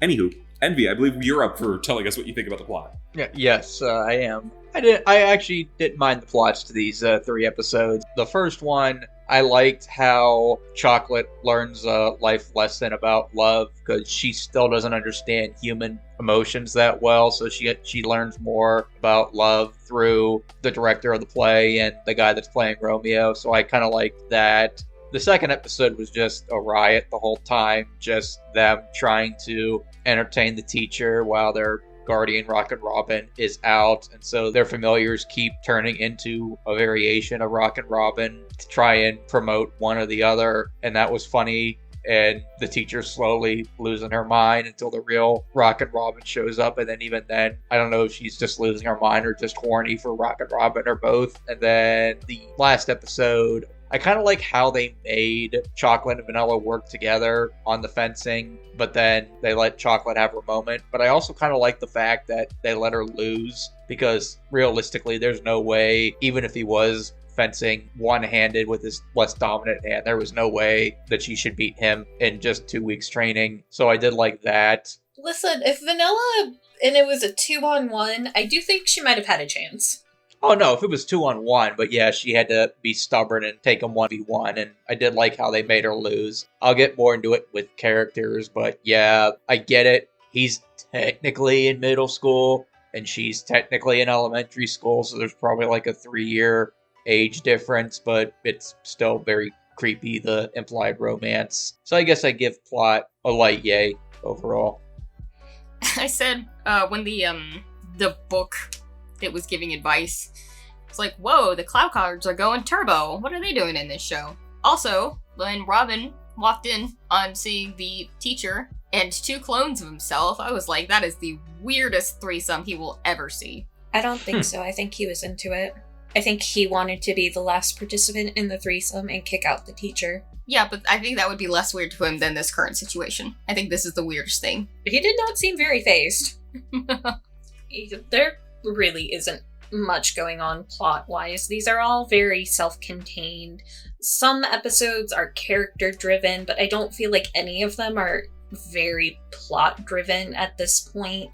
Anywho, Envy, I believe you're up for telling us what you think about the plot. Yes, I am. I actually didn't mind the plots to these 3 episodes. The first one, I liked how Chocolate learns a life lesson about love, because she still doesn't understand human emotions that well, so she learns more about love through the director of the play and the guy that's playing Romeo, so I kind of liked that. The second episode was just a riot the whole time, just them trying to entertain the teacher while their guardian Rockin' Robin is out, and so their familiars keep turning into a variation of Rockin' Robin to try and promote one or the other, and that was funny. And the teacher slowly losing her mind until the real Rockin' Robin shows up, and then even then, I don't know if she's just losing her mind or just horny for Rockin' Robin or both. And then the last episode, I kind of like how they made Chocolate and Vanilla work together on the fencing, but then they let Chocolate have her moment. But I also kind of like the fact that they let her lose, because realistically, there's no way, even if he was fencing one-handed with his less dominant hand, there was no way that she should beat him in just 2 weeks training. So I did like that. Listen, if Vanilla and it was a 2-on-1, I do think she might have had a chance. Oh no, if it was 2-on-1, but yeah, she had to be stubborn and take him 1v1, and I did like how they made her lose. I'll get more into it with characters, but yeah, I get it. He's technically in middle school, and she's technically in elementary school, so there's probably like a 3-year age difference, but it's still very creepy, the implied romance. So I guess I give plot a light yay overall. I said when the book that was giving advice, it's like, whoa, the cloud cards are going turbo. What are they doing in this show? Also, when Robin walked in on seeing the teacher and 2 clones of himself, I was like, that is the weirdest threesome he will ever see. I don't think so. I think he was into it. I think he wanted to be the last participant in the threesome and kick out the teacher. Yeah, but I think that would be less weird to him than this current situation. I think this is the weirdest thing. He did not seem very fazed. There really isn't much going on plot-wise. These are all very self-contained. Some episodes are character-driven, but I don't feel like any of them are very plot-driven at this point.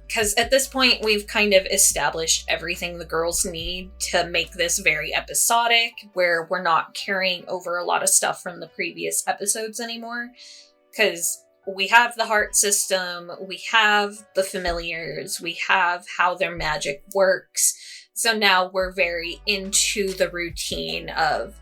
Because at this point, we've kind of established everything the girls need to make this very episodic, where we're not carrying over a lot of stuff from the previous episodes anymore. Because we have the heart system, we have the familiars, we have how their magic works. So now we're very into the routine of,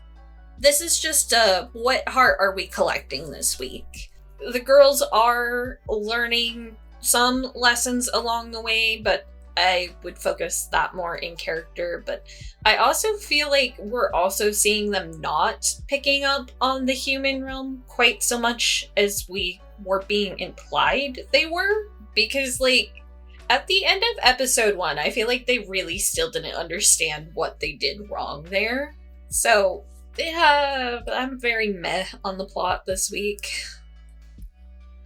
this is just what heart are we collecting this week? The girls are learning some lessons along the way, but I would focus that more in character. But I also feel like we're also seeing them not picking up on the human realm quite so much as we were being implied they were. Because, like, at the end of episode 1, I feel like they really still didn't understand what they did wrong there. So, yeah, I'm very meh on the plot this week.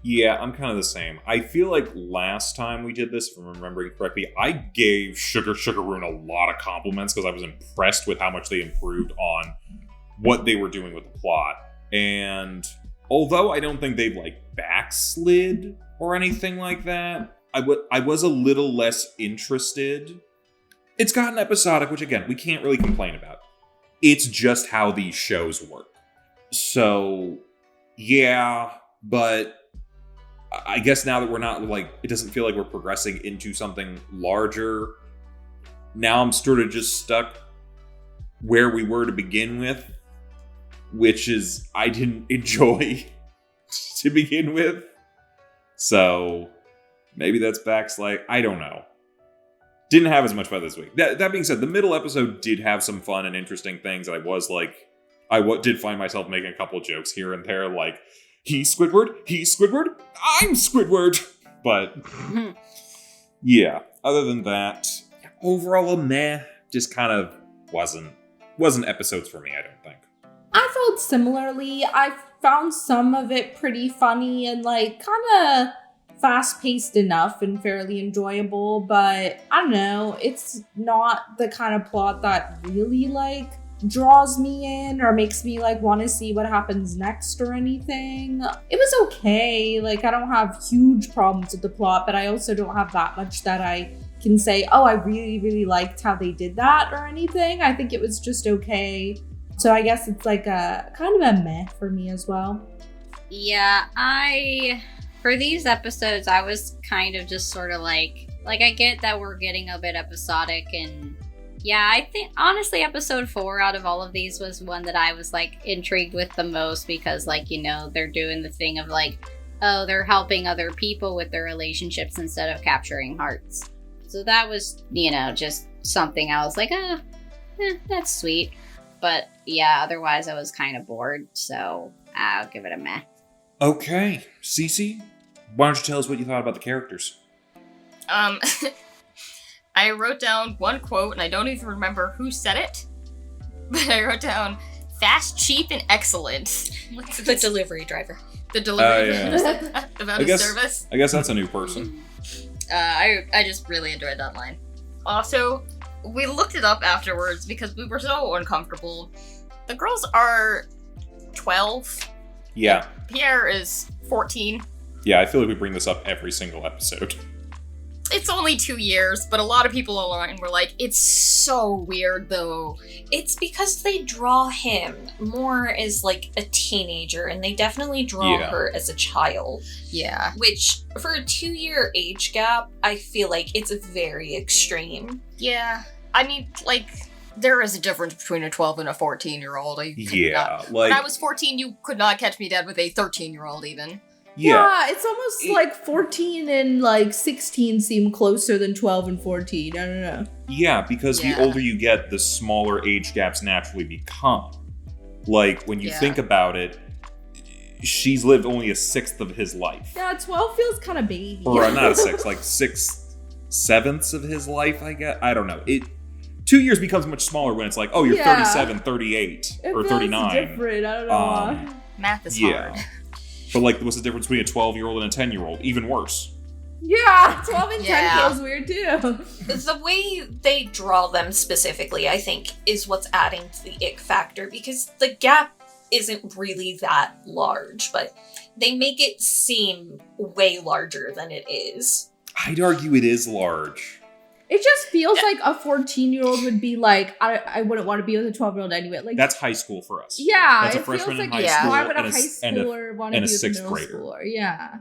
Yeah, I'm kind of the same. I feel like last time we did this, if I'm remembering correctly, I gave Sugar Rune a lot of compliments because I was impressed with how much they improved on what they were doing with the plot. And although I don't think they've, like, backslid or anything like that, I was a little less interested. It's gotten episodic, which, again, we can't really complain about. it's just how these shows work. So, yeah, but I guess now that we're not, like, it doesn't feel like we're progressing into something larger, now I'm sort of just stuck where we were to begin with, which is I didn't enjoy to begin with. So maybe that's backslide. I don't know. Didn't have as much fun this week. That being said, the middle episode did have some fun and interesting things. I did find myself making a couple jokes here and there, like, he's Squidward, I'm Squidward. But yeah, other than that, overall a meh. Just kind of wasn't episodes for me, I don't think. I felt similarly. I found some of it pretty funny and like kind of fast-paced enough and fairly enjoyable, but I don't know, it's not the kind of plot that really like draws me in or makes me like want to see what happens next or anything. It was okay. Like, I don't have huge problems with the plot, but I also don't have that much that I can say, oh, I really, really liked how they did that or anything. I think it was just okay. So I guess it's like a kind of a meh for me as well. Yeah, for these episodes, I was kind of just sort of like I get that we're getting a bit episodic, and yeah, I think honestly episode 4 out of all of these was one that I was like intrigued with the most, because like, you know, they're doing the thing of like, oh, they're helping other people with their relationships instead of capturing hearts. So that was, you know, just something I was like, that's sweet. But yeah, otherwise I was kind of bored, so I'll give it a meh. Okay, Cece, why don't you tell us what you thought about the characters? I wrote down one quote, and I don't even remember who said it, but I wrote down, fast, cheap, and excellent. The delivery driver. The delivery yeah. driver. About his service. I guess that's a new person. I just really enjoyed that line. Also, we looked it up afterwards because we were so uncomfortable. The girls are 12. Yeah. Pierre is 14. Yeah, I feel like we bring this up every single episode. It's only 2 years, but a lot of people online were like, it's so weird though. It's because they draw him more as like a teenager, and they definitely draw her as a child. Yeah. Which, for a 2-year age gap, I feel like it's very extreme. Yeah. I mean, like, there is a difference between a 12 and a 14-year-old. When I was 14, you could not catch me dead with a 13-year-old even. Yeah, it's almost like 14 and like 16 seem closer than 12 and 14. I don't know. Yeah, because the older you get, the smaller age gaps naturally become. Like, when you think about it, she's lived only a sixth of his life. Yeah, 12 feels kind of baby. Or not a sixth, like 6/7 of his life, I guess. I don't know. 2 years becomes much smaller when it's like, oh, you're 37, 38, or 39. It's different. I don't know. Math is hard. But like, what's the difference between a 12-year-old and a 10-year-old? Even worse. Yeah, 12 and 10 feels weird too. The way they draw them specifically, I think, is what's adding to the ick factor, because the gap isn't really that large, but they make it seem way larger than it is. I'd argue it is large. It just feels like a 14-year-old would be like, I wouldn't want to be with a 12-year-old anyway. Like, that's high school for us. Yeah, that's a it freshman feels in like, high school. Why would a high schooler want to be with a middle grader. schooler? Yeah.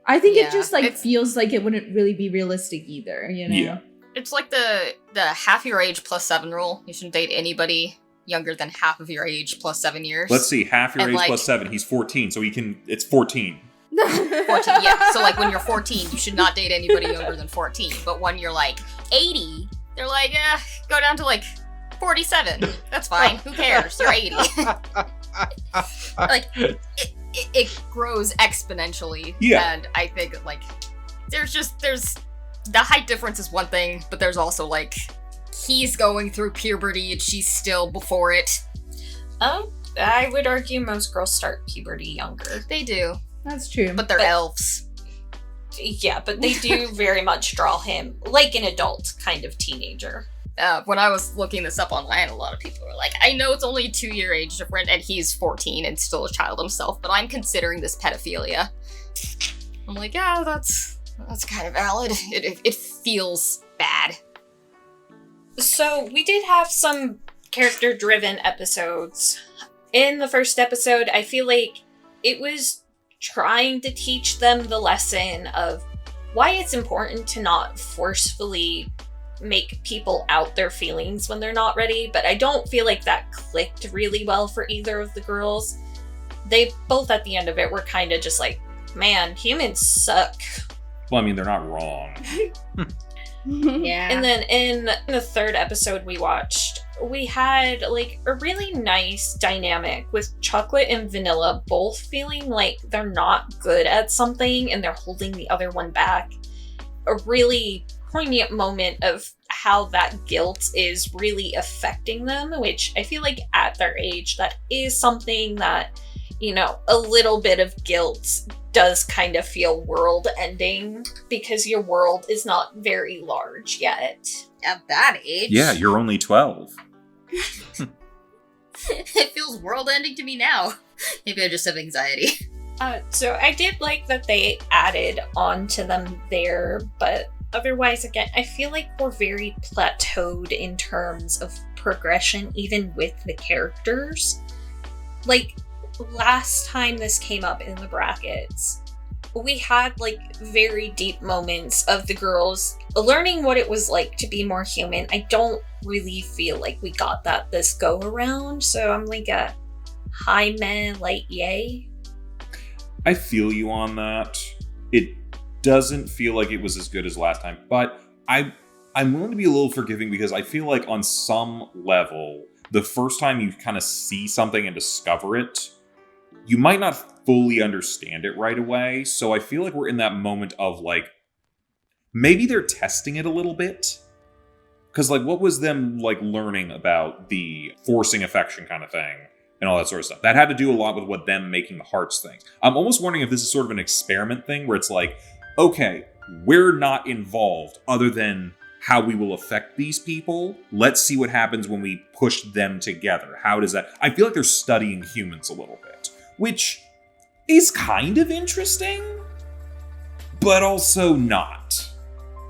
I think it just like feels like it wouldn't really be realistic either, you know? Yeah. It's like the half your age plus 7 rule. You shouldn't date anybody younger than half of your age plus 7 years. Let's see, half your age plus 7. He's 14, so it's 14. 14, yeah. So like when you're 14, you should not date anybody younger than 14. But when you're like 80, they're like, go down to like 47. That's fine. Who cares? You're 80. Like, it grows exponentially. Yeah. And I think like there's the height difference is one thing, but there's also like he's going through puberty and she's still before it. I would argue most girls start puberty younger. They do. That's true. But they're elves. Yeah, but they do very much draw him like an adult kind of teenager. When I was looking this up online, a lot of people were like, I know it's only a 2-year age difference and he's 14 and still a child himself, but I'm considering this pedophilia. I'm like, yeah, that's kind of valid. It feels bad. So we did have some character-driven episodes. In the first episode, I feel like it was trying to teach them the lesson of why it's important to not forcefully make people out their feelings when they're not ready, but I don't feel like that clicked really well for either of the girls. They both at the end of it were kind of just like, man, humans suck. Well, I mean, they're not wrong. Yeah. And then in the third episode we watched, we had like a really nice dynamic with Chocolate and Vanilla both feeling like they're not good at something and they're holding the other one back. A really poignant moment of how that guilt is really affecting them, which I feel like at their age, that is something that, you know, a little bit of guilt does kind of feel world ending because your world is not very large yet. At that age? Yeah, you're only 12. It feels world ending to me now. Maybe I just have anxiety. So I did like that they added on to them there, but otherwise, again, I feel like we're very plateaued in terms of progression, even with the characters. Like, last time this came up in the brackets, we had like very deep moments of the girls learning what it was like to be more human. I don't really feel like we got that this go around, so I'm like a high meh, light yay. I feel you on that. It doesn't feel like it was as good as last time, but I'm willing to be a little forgiving because I feel like on some level, the first time you kind of see something and discover it, you might not fully understand it right away. So I feel like we're in that moment of like, maybe they're testing it a little bit. Because like, what was them like learning about the forcing affection kind of thing and all that sort of stuff? That had to do a lot with what them making the hearts thing. I'm almost wondering if this is sort of an experiment thing where it's like, okay, we're not involved other than how we will affect these people. Let's see what happens when we push them together. How does that... I feel like they're studying humans a little bit, which is kind of interesting, but also not.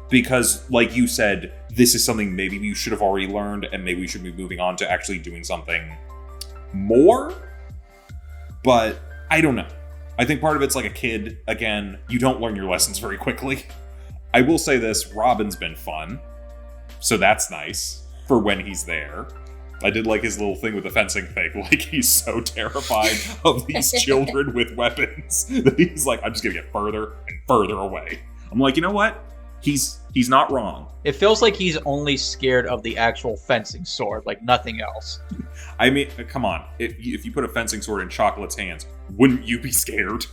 Because, like you said, this is something maybe you should have already learned, and maybe we should be moving on to actually doing something more. But I don't know. I think part of it's like a kid. Again, you don't learn your lessons very quickly. I will say this, Robin's been fun. So that's nice for when he's there. I did like his little thing with the fencing thing. Like, he's so terrified of these children with weapons that he's like, I'm just gonna get further and further away. I'm like, you know what? He's not wrong. It feels like he's only scared of the actual fencing sword, like nothing else. I mean, come on. If you put a fencing sword in Chocolate's hands, wouldn't you be scared?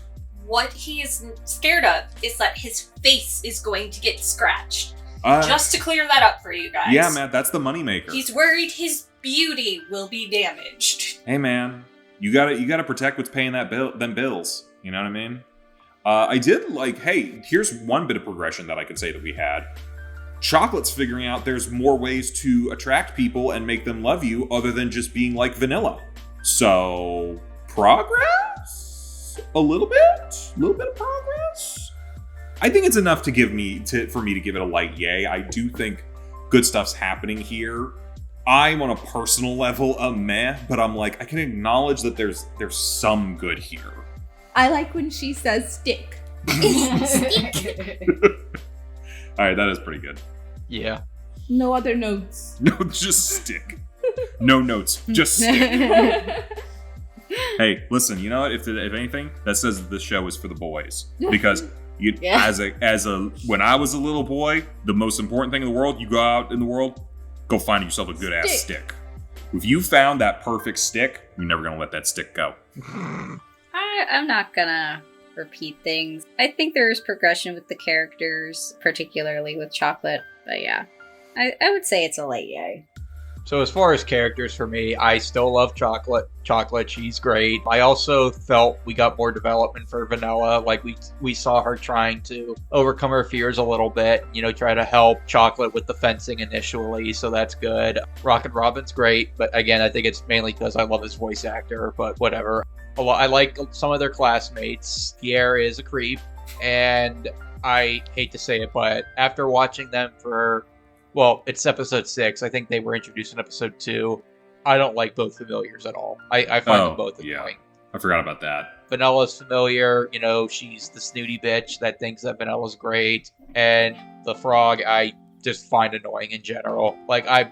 What he is scared of is that his face is going to get scratched. Just to clear that up for you guys. Yeah, Matt, that's the moneymaker. He's worried his beauty will be damaged. Hey, man, you gotta protect what's paying them bills. You know what I mean? I did like, hey, here's one bit of progression that I could say that we had. Chocolate's figuring out there's more ways to attract people and make them love you other than just being like vanilla. So, progress? A little bit of progress? I think it's enough for me to give it a light yay. I do think good stuff's happening here. I'm on a personal level a meh, but I'm like, I can acknowledge that there's some good here. I like when she says stick. Alright, that is pretty good. Yeah. No other notes. No, just stick. No notes, just stick. Hey, listen, you know what? If anything, that says that this show is for the boys. Because when I was a little boy, the most important thing in the world, you go out in the world, go find yourself a good ass stick. If you found that perfect stick, you're never gonna let that stick go. I'm not gonna repeat things. I think there's progression with the characters, particularly with Chocolate, but yeah. I would say it's a light yay. So as far as characters for me, I still love Chocolate. Chocolate, she's great. I also felt we got more development for Vanilla. Like we saw her trying to overcome her fears a little bit, try to help Chocolate with the fencing initially, so that's good. Rocket Robin's great, but again, I think it's mainly because I love his voice actor, but whatever. I like some of their classmates. Pierre is a creep, and I hate to say it, but after watching them it's episode 6. I think they were introduced in episode 2. I don't like both familiars at all. I find them both annoying. I forgot about that. Vanilla's familiar, she's the snooty bitch that thinks that Vanilla's great, and the frog I just find annoying in general. Like I'm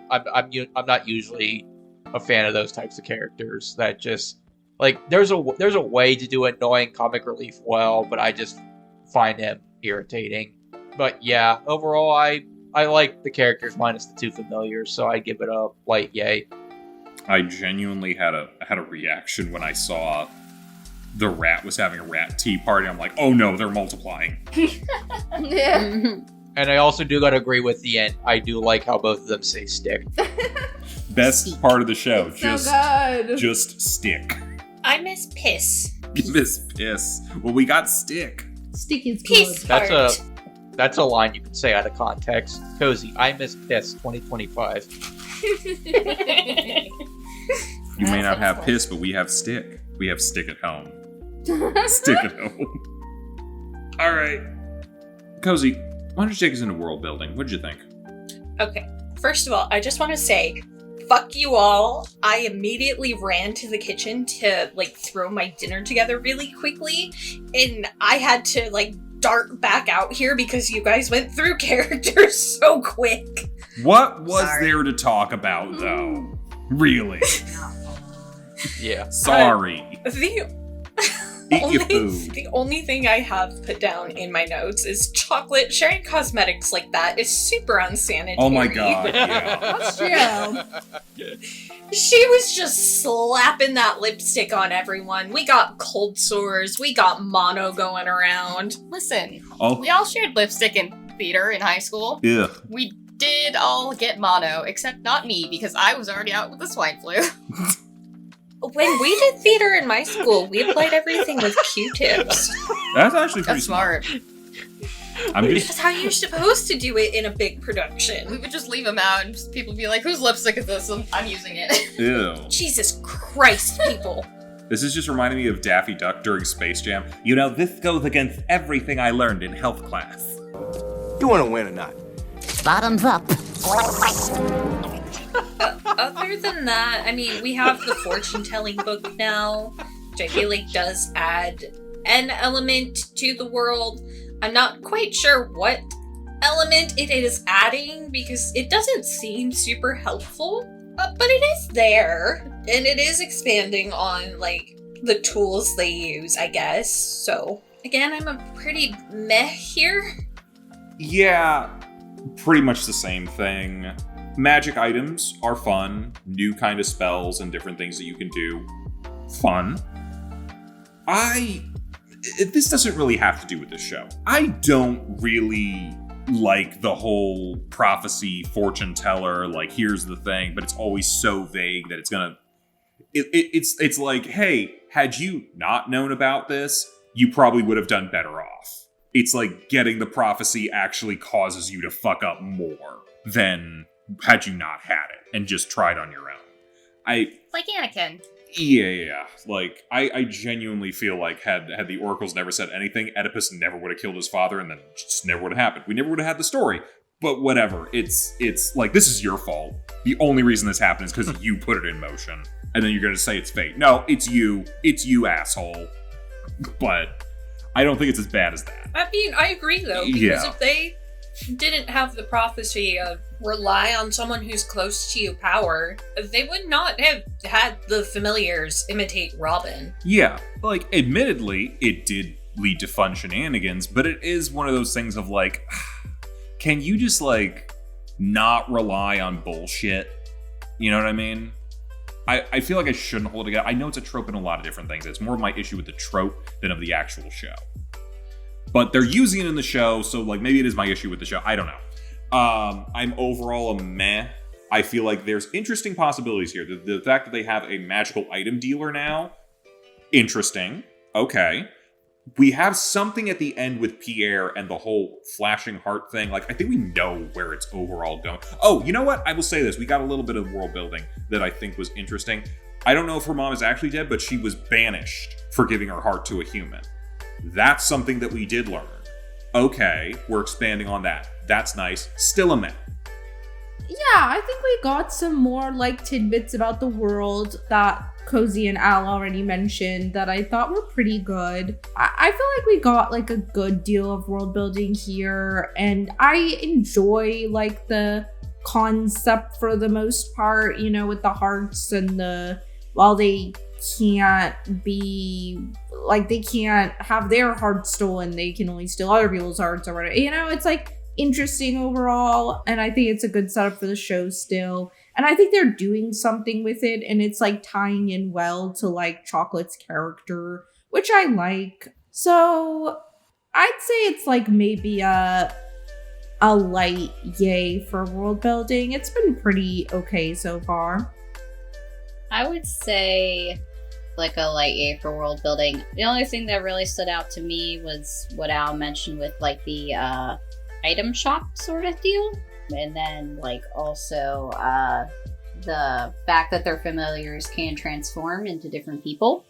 not usually a fan of those types of characters that just like there's a way to do annoying comic relief well, but I just find him irritating. But yeah, overall I like the characters minus the two familiars, so I give it a light yay. I genuinely had a reaction when I saw the rat was having a rat tea party. I'm like, oh no, they're multiplying. Yeah. And I also do gotta agree with the end. I do like how both of them say stick. Best part of the show. So good. Just stick. I miss piss. You miss piss. Well, we got stick. Stick is Piss good. fart. That's a line you can say out of context. Cozy, I miss piss 2025. You may not have piss, but we have stick. We have stick at home. Stick at home. All right. Cozy, why don't you take us into world building? What'd you think? Okay, first of all, I just want to say, fuck you all. I immediately ran to the kitchen to, throw my dinner together really quickly, and I had to, dart back out here because you guys went through characters so quick. What was there to talk about, though? Really? Yeah. Sorry. Eat your food. The only thing I have put down in my notes is chocolate. Sharing cosmetics like that is super unsanitary. Oh my god, yeah. That's true. She was just slapping that lipstick on everyone. We got cold sores. We got mono going around. Listen, we all shared lipstick in theater in high school. Yeah. We did all get mono, except not me, because I was already out with the swine flu. When we did theater in my school, we applied everything with Q-tips. That's actually pretty That's smart. That's how you're supposed to do it in a big production. We would just leave them out, and people would be like, whose lipstick is this? I'm using it. Ew. Jesus Christ, people. This is just reminding me of Daffy Duck during Space Jam. This goes against everything I learned in health class. You want to win or not? Bottoms up. Other than that, I mean, we have the fortune-telling book now, which I feel like does add an element to the world. I'm not quite sure what element it is adding, because it doesn't seem super helpful, but it is there, and it is expanding on, the tools they use, I guess. So, again, I'm a pretty meh here. Yeah, pretty much the same thing. Magic items are fun. New kind of spells and different things that you can do. Fun. This doesn't really have to do with this show. I don't really like the whole prophecy, fortune teller, here's the thing, but it's always so vague that it's gonna... It's like, hey, had you not known about this, you probably would have done better off. It's like getting the prophecy actually causes you to fuck up more than had you not had it and just tried on your own. Like Anakin. Yeah. I genuinely feel like had the oracles never said anything, Oedipus never would have killed his father, and then it just never would have happened. We never would have had the story. But whatever. It's like, this is your fault. The only reason this happened is because you put it in motion. And then you're going to say it's fate. No, it's you. It's you, asshole. But I don't think it's as bad as that. I mean, I agree, though, because if they didn't have the prophecy of rely on someone who's close to you power, they would not have had the familiars imitate Robin. Yeah, admittedly, it did lead to fun shenanigans, but it is one of those things of can you just not rely on bullshit? You know what I mean? I feel like I shouldn't hold it together. I know it's a trope in a lot of different things. It's more of my issue with the trope than of the actual show. But they're using it in the show, so maybe it is my issue with the show. I don't know. I'm overall a meh. I feel like there's interesting possibilities here. The fact that they have a magical item dealer now, interesting. Okay. We have something at the end with Pierre and the whole flashing heart thing. I think we know where it's overall going. Oh, you know what? I will say this. We got a little bit of world building that I think was interesting. I don't know if her mom is actually dead, but she was banished for giving her heart to a human. That's something that we did learn. Okay, we're expanding on that. That's nice. Still a meh. Yeah, I think we got some more like tidbits about the world that Cozy and Al already mentioned that I thought were pretty good. I feel like we got like a good deal of world building here, and I enjoy like the concept for the most part, you know, with the hearts and while they can't be like, they can't have their hearts stolen, they can only steal other people's hearts or whatever, you know, it's like interesting overall, and I think it's a good setup for the show still, and I think they're doing something with it, and it's like tying in well to like Chocolate's character, which I like. So I'd say it's like maybe a light yay for world building. It's been pretty okay so far. I would say like a light yay for world building. The only thing that really stood out to me was what Al mentioned with like the item shop sort of deal, and then like also the fact that their familiars can transform into different people,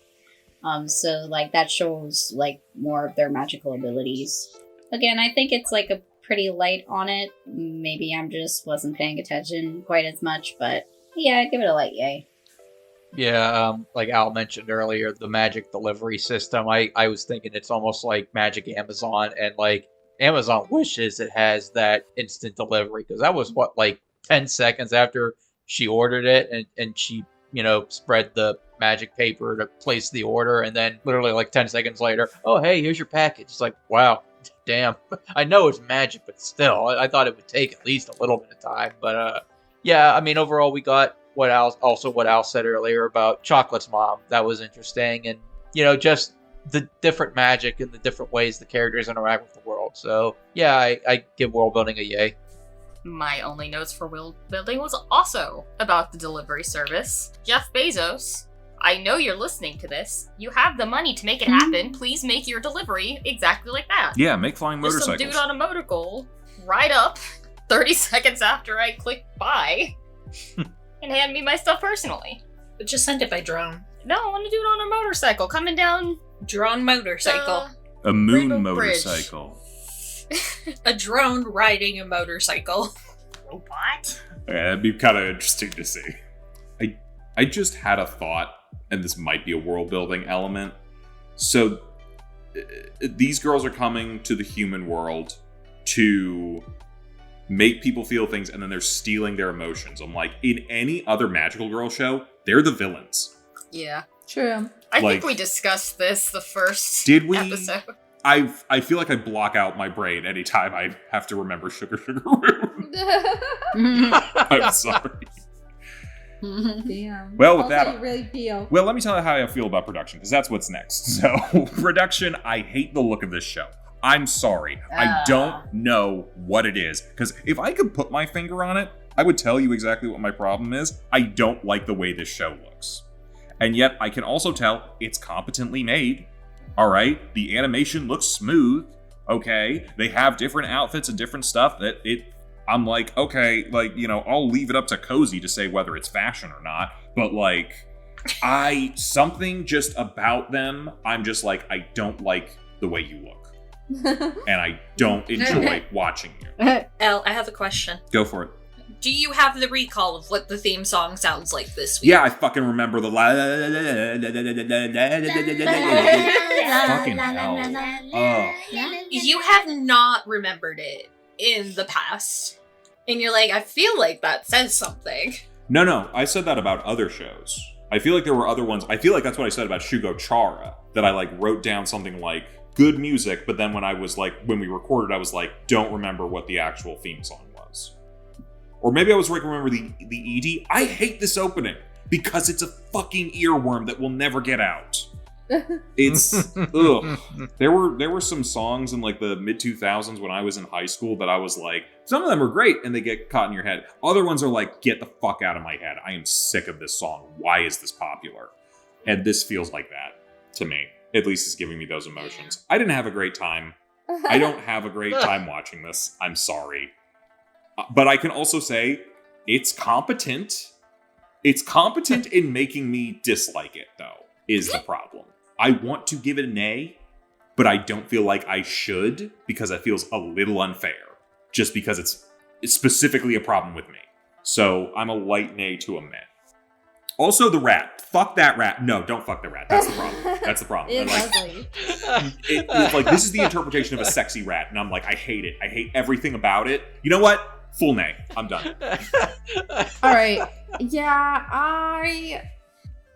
so like that shows like more of their magical abilities. Again, I think it's like a pretty light on it. Maybe I'm just wasn't paying attention quite as much, but yeah, I'd give it a light yay. Yeah, like Al mentioned earlier, the magic delivery system, I was thinking it's almost like Magic Amazon, and like Amazon wishes it has that instant delivery, because that was what, like 10 seconds after she ordered it, and she, you know, spread the magic paper to place the order, and then literally like 10 seconds later, oh hey, here's your package. It's like, wow, damn. I know it's magic, but still, I thought it would take at least a little bit of time. But yeah, I mean, overall we got what Al said earlier about Chocolate's mom. That was interesting, and you know, just the different magic and the different ways the characters interact with the world. So yeah, I give world building a yay. My only notes for world building was also about the delivery service. Jeff Bezos, I know you're listening to this. You have the money to make it happen. Please make your delivery exactly like that. Yeah, make flying Just motorcycles. some dude on a motorcycle ride up 30 seconds after I click buy and hand me my stuff personally. But just send it by drone. No, I want to do it on a motorcycle coming down Drone motorcycle. A moon Rainbow Bridge. motorcycle. A drone riding a motorcycle. Robot? Okay, that'd be kind of interesting to see. I just had a thought, and this might be a world building element. So these girls are coming to the human world to make people feel things, and then they're stealing their emotions. I'm like, in any other magical girl show, they're the villains. Yeah. True. I Like, think we discussed this the first did we? episode. I feel like I block out my brain anytime I have to remember Sugar Rune. I'm sorry. Damn. Well, with Also, that, you really feel. well, let me tell you how I feel about production, because that's what's next. So, production, I hate the look of this show. I'm sorry. I don't know what it is. Because if I could put my finger on it, I would tell you exactly what my problem is. I don't like the way this show looks. And yet, I can also tell it's competently made. All right? The animation looks smooth. Okay? They have different outfits and different stuff that I'm like, okay, like, you know, I'll leave it up to Cozy to say whether it's fashion or not. But, like, something just about them, I'm just like, I don't like the way you look. And I don't enjoy watching you. Elle, I have a question. Go for it. Do you have the recall of what the theme song sounds like this week? Yeah, I fucking remember the fucking hell. Oh. You have not remembered it in the past. And you're like, I feel like that says something. No, I said that about other shows. I feel like there were other ones. I feel like that's what I said about Shugo Chara, that I like wrote down something like good music, but then when we recorded, I was like, don't remember what the actual theme song was. Or maybe I was like, remember the ED. I hate this opening because it's a fucking earworm that will never get out. It's ugh. There were some songs in like the mid 2000s when I was in high school that I was like, some of them are great and they get caught in your head. Other ones are like, get the fuck out of my head. I am sick of this song. Why is this popular? And this feels like that to me. At least it's giving me those emotions. I didn't have a great time. I don't have a great time watching this. I'm sorry. But I can also say it's competent. It's competent in making me dislike it, though, is the problem. I want to give it an A, but I don't feel like I should because it feels a little unfair. Just because it's specifically a problem with me. So I'm a light nay to a meh. Also, the rat. Fuck that rat. No, don't fuck the rat. That's the problem. That's the problem. It's Like, ugly. it's like, this is the interpretation of a sexy rat, and I'm like, I hate it. I hate everything about it. You know what? Full nay. I'm done. All right. Yeah, I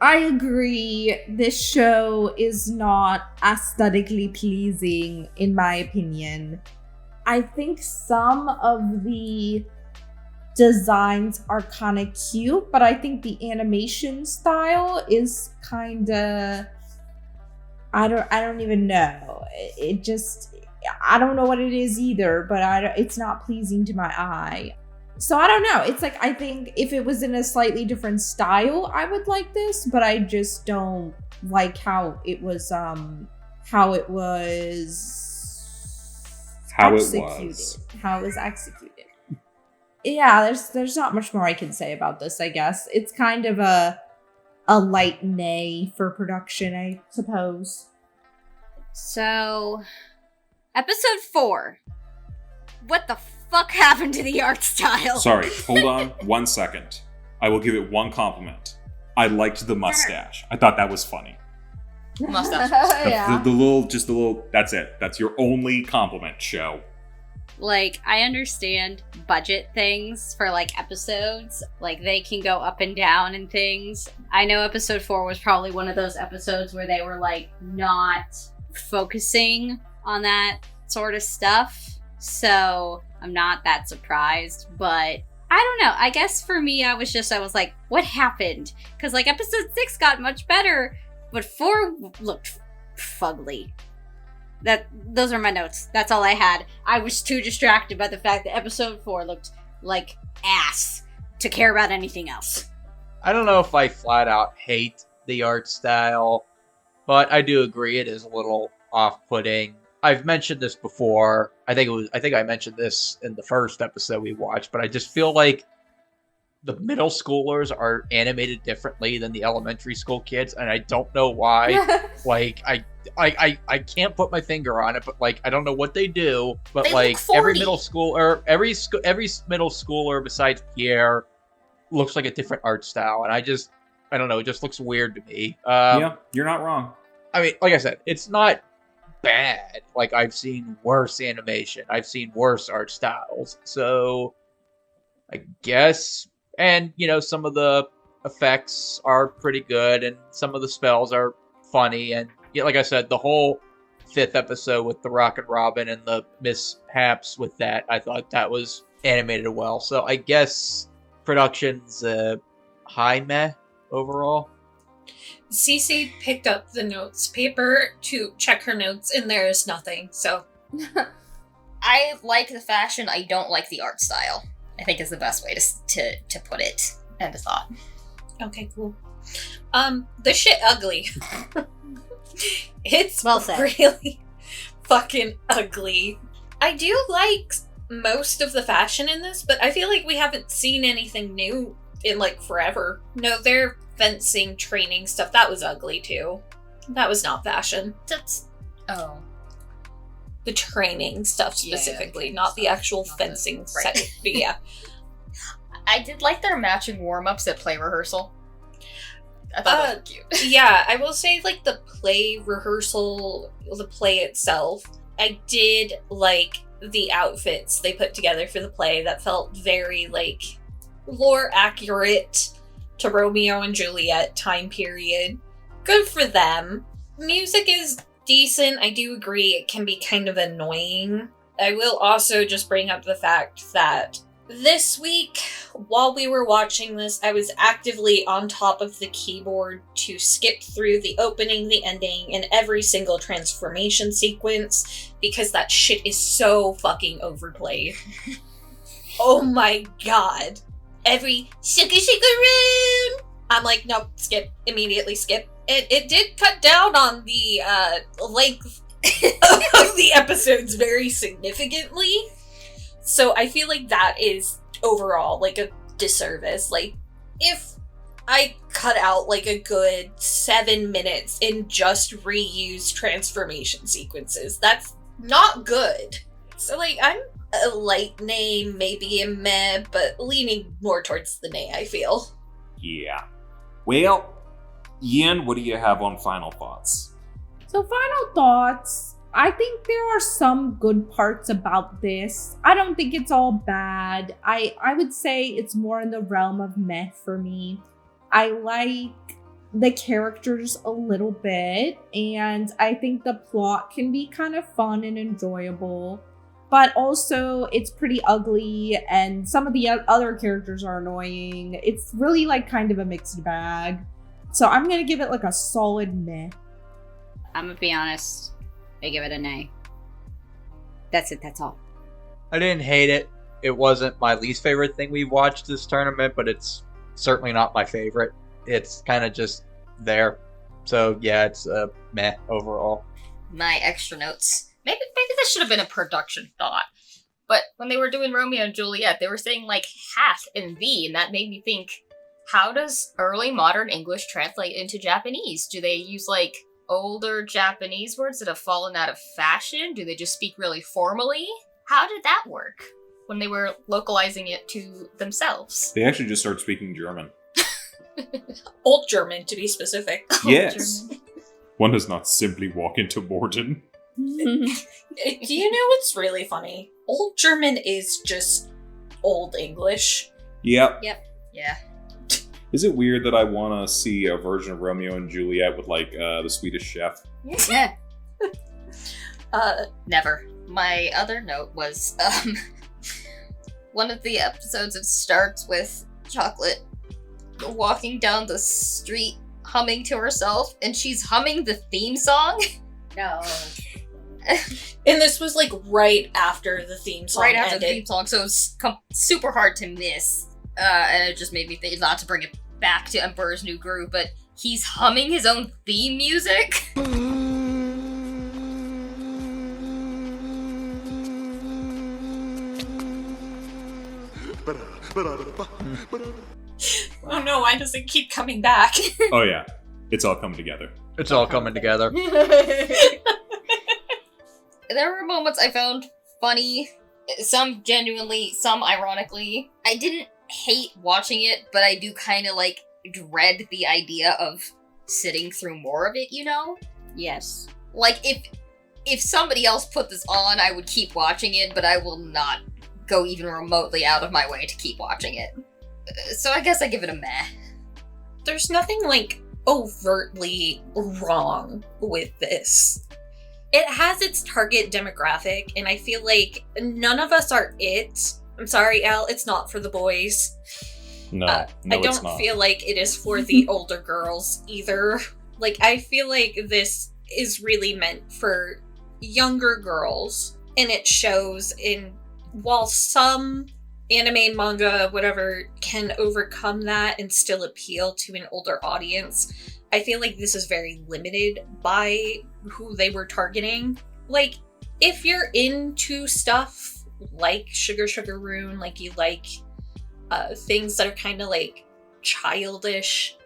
agree. This show is not aesthetically pleasing, in my opinion. I think some of the designs are kind of cute, but I think the animation style is kind of, I don't even know. It just, I don't know what it is either, but it's not pleasing to my eye. So I don't know. It's like, I think if it was in a slightly different style, I would like this, but I just don't like how it was executed. Yeah, there's not much more I can say about this, I guess. It's kind of a light nay for production, I suppose. So, episode 4. What the fuck happened to the art style? Sorry, hold on 1 second. I will give it one compliment. I liked the mustache. I thought that was funny. Mustache. Yeah. The little, that's it. That's your only compliment, show. Like, I understand budget things for, like, episodes. Like, they can go up and down and things. I know episode 4 was probably one of those episodes where they were, like, not focusing on that sort of stuff. So, I'm not that surprised. But, I don't know. I guess for me, I was like, what happened? Because, like, episode 6 got much better, but 4 looked fugly. Those are my notes. That's all I had. I was too distracted by the fact that episode 4 looked like ass to care about anything else. I don't know if I flat out hate the art style, but I do agree it is a little off-putting. I've mentioned this before. I think I mentioned this in the first episode we watched, but I just feel like the middle schoolers are animated differently than the elementary school kids, and I don't know why. Like, I can't put my finger on it, but like I don't know what they do. But They like look every 40. middle schooler, every middle schooler besides Pierre looks like a different art style, and I don't know. It just looks weird to me. Yeah, you're not wrong. I mean, like I said, it's not bad. Like, I've seen worse animation. I've seen worse art styles. So I guess, and you know, some of the effects are pretty good, and some of the spells are funny, and yeah, like I said, the whole 5th episode with the Rocket Robin and the mishaps with that, I thought that was animated well. So I guess production's high meh overall. Cece picked up the notes paper to check her notes, and there is nothing. So I like the fashion. I don't like the art style, I think is the best way to put it. End of thought. okay, cool. The shit ugly. It's Well said. really fucking ugly. I do like most of the fashion in this, but I feel like we haven't seen anything new in like forever. No, their fencing training stuff, that was ugly too. That was not fashion. Oh. The training stuff Yeah, specifically, training not the stuff, actual not the- fencing right. set. But yeah. I did like their matching warm-ups at play rehearsal. I thought that was cute. Yeah, I will say, like, the play rehearsal, the play itself, I did like the outfits they put together for the play that felt very, like, lore accurate to Romeo and Juliet time period. Good for them. Music is decent. I do agree it can be kind of annoying. I will also just bring up the fact that this week, while we were watching this, I was actively on top of the keyboard to skip through the opening, the ending, and every single transformation sequence, because that shit is so fucking overplayed. Oh my god. Every shika Rune! I'm like, nope, skip. Immediately skip. It did cut down on the length of the episodes very significantly. So I feel like that is overall like a disservice. Like, if I cut out like a good 7 minutes and just reuse transformation sequences, that's not good. So like, I'm a light nay, maybe a meh, but leaning more towards the nay, I feel. Yeah. Well, Yin, what do you have on final thoughts? So final thoughts. I think there are some good parts about this. I don't think it's all bad. I would say it's more in the realm of meh for me. I like the characters a little bit, and I think the plot can be kind of fun and enjoyable. But also, it's pretty ugly, and some of the other characters are annoying. It's really like kind of a mixed bag. So I'm gonna give it like a solid meh. I'm gonna be honest. I give it a nay. That's it, that's all. I didn't hate it. It wasn't my least favorite thing we've watched this tournament, but it's certainly not my favorite. It's kind of just there. So yeah, it's a meh overall. My extra notes. Maybe this should have been a production thought. But when they were doing Romeo and Juliet, they were saying like hat and the, and that made me think, how does early modern English translate into Japanese? Do they use like older Japanese words that have fallen out of fashion? Do they just speak really formally? How did that work when they were localizing it to themselves? They actually just started speaking German. Old German, to be specific. Yes. German. One does not simply walk into Morden. Do you know what's really funny? Old German is just Old English. Yep. Yeah. Is it weird that I want to see a version of Romeo and Juliet with, like, the Swedish chef? Yeah. Never. My other note was, one of the episodes, it starts with Chocolate walking down the street humming to herself, and she's humming the theme song. No. And this was like right after the theme song Right after ended. the theme song, so it's super hard to miss. And it just made me think, not to bring it back to Emperor's New Groove, but he's humming his own theme music. Oh no, why does it keep coming back? Oh, yeah. It's all coming together. It's all coming together. There were moments I found funny, some genuinely, some ironically. I didn't hate watching it, but I do kind of like dread the idea of sitting through more of it, you know? Yes. Like if somebody else put this on, I would keep watching it, but I will not go even remotely out of my way to keep watching it. So I guess I give it a meh. There's nothing like overtly wrong with this. It has its target demographic, and I feel like none of us are it. I'm sorry, Al, it's not for the boys. No, I it's don't not. feel like it is for the older girls either. Like, I feel like this is really meant for younger girls, and it shows in, while some anime, manga, whatever, can overcome that and still appeal to an older audience, I feel like this is very limited by who they were targeting. Like, if you're into stuff like Sugar Sugar Rune, like you like things that are kind of like childish,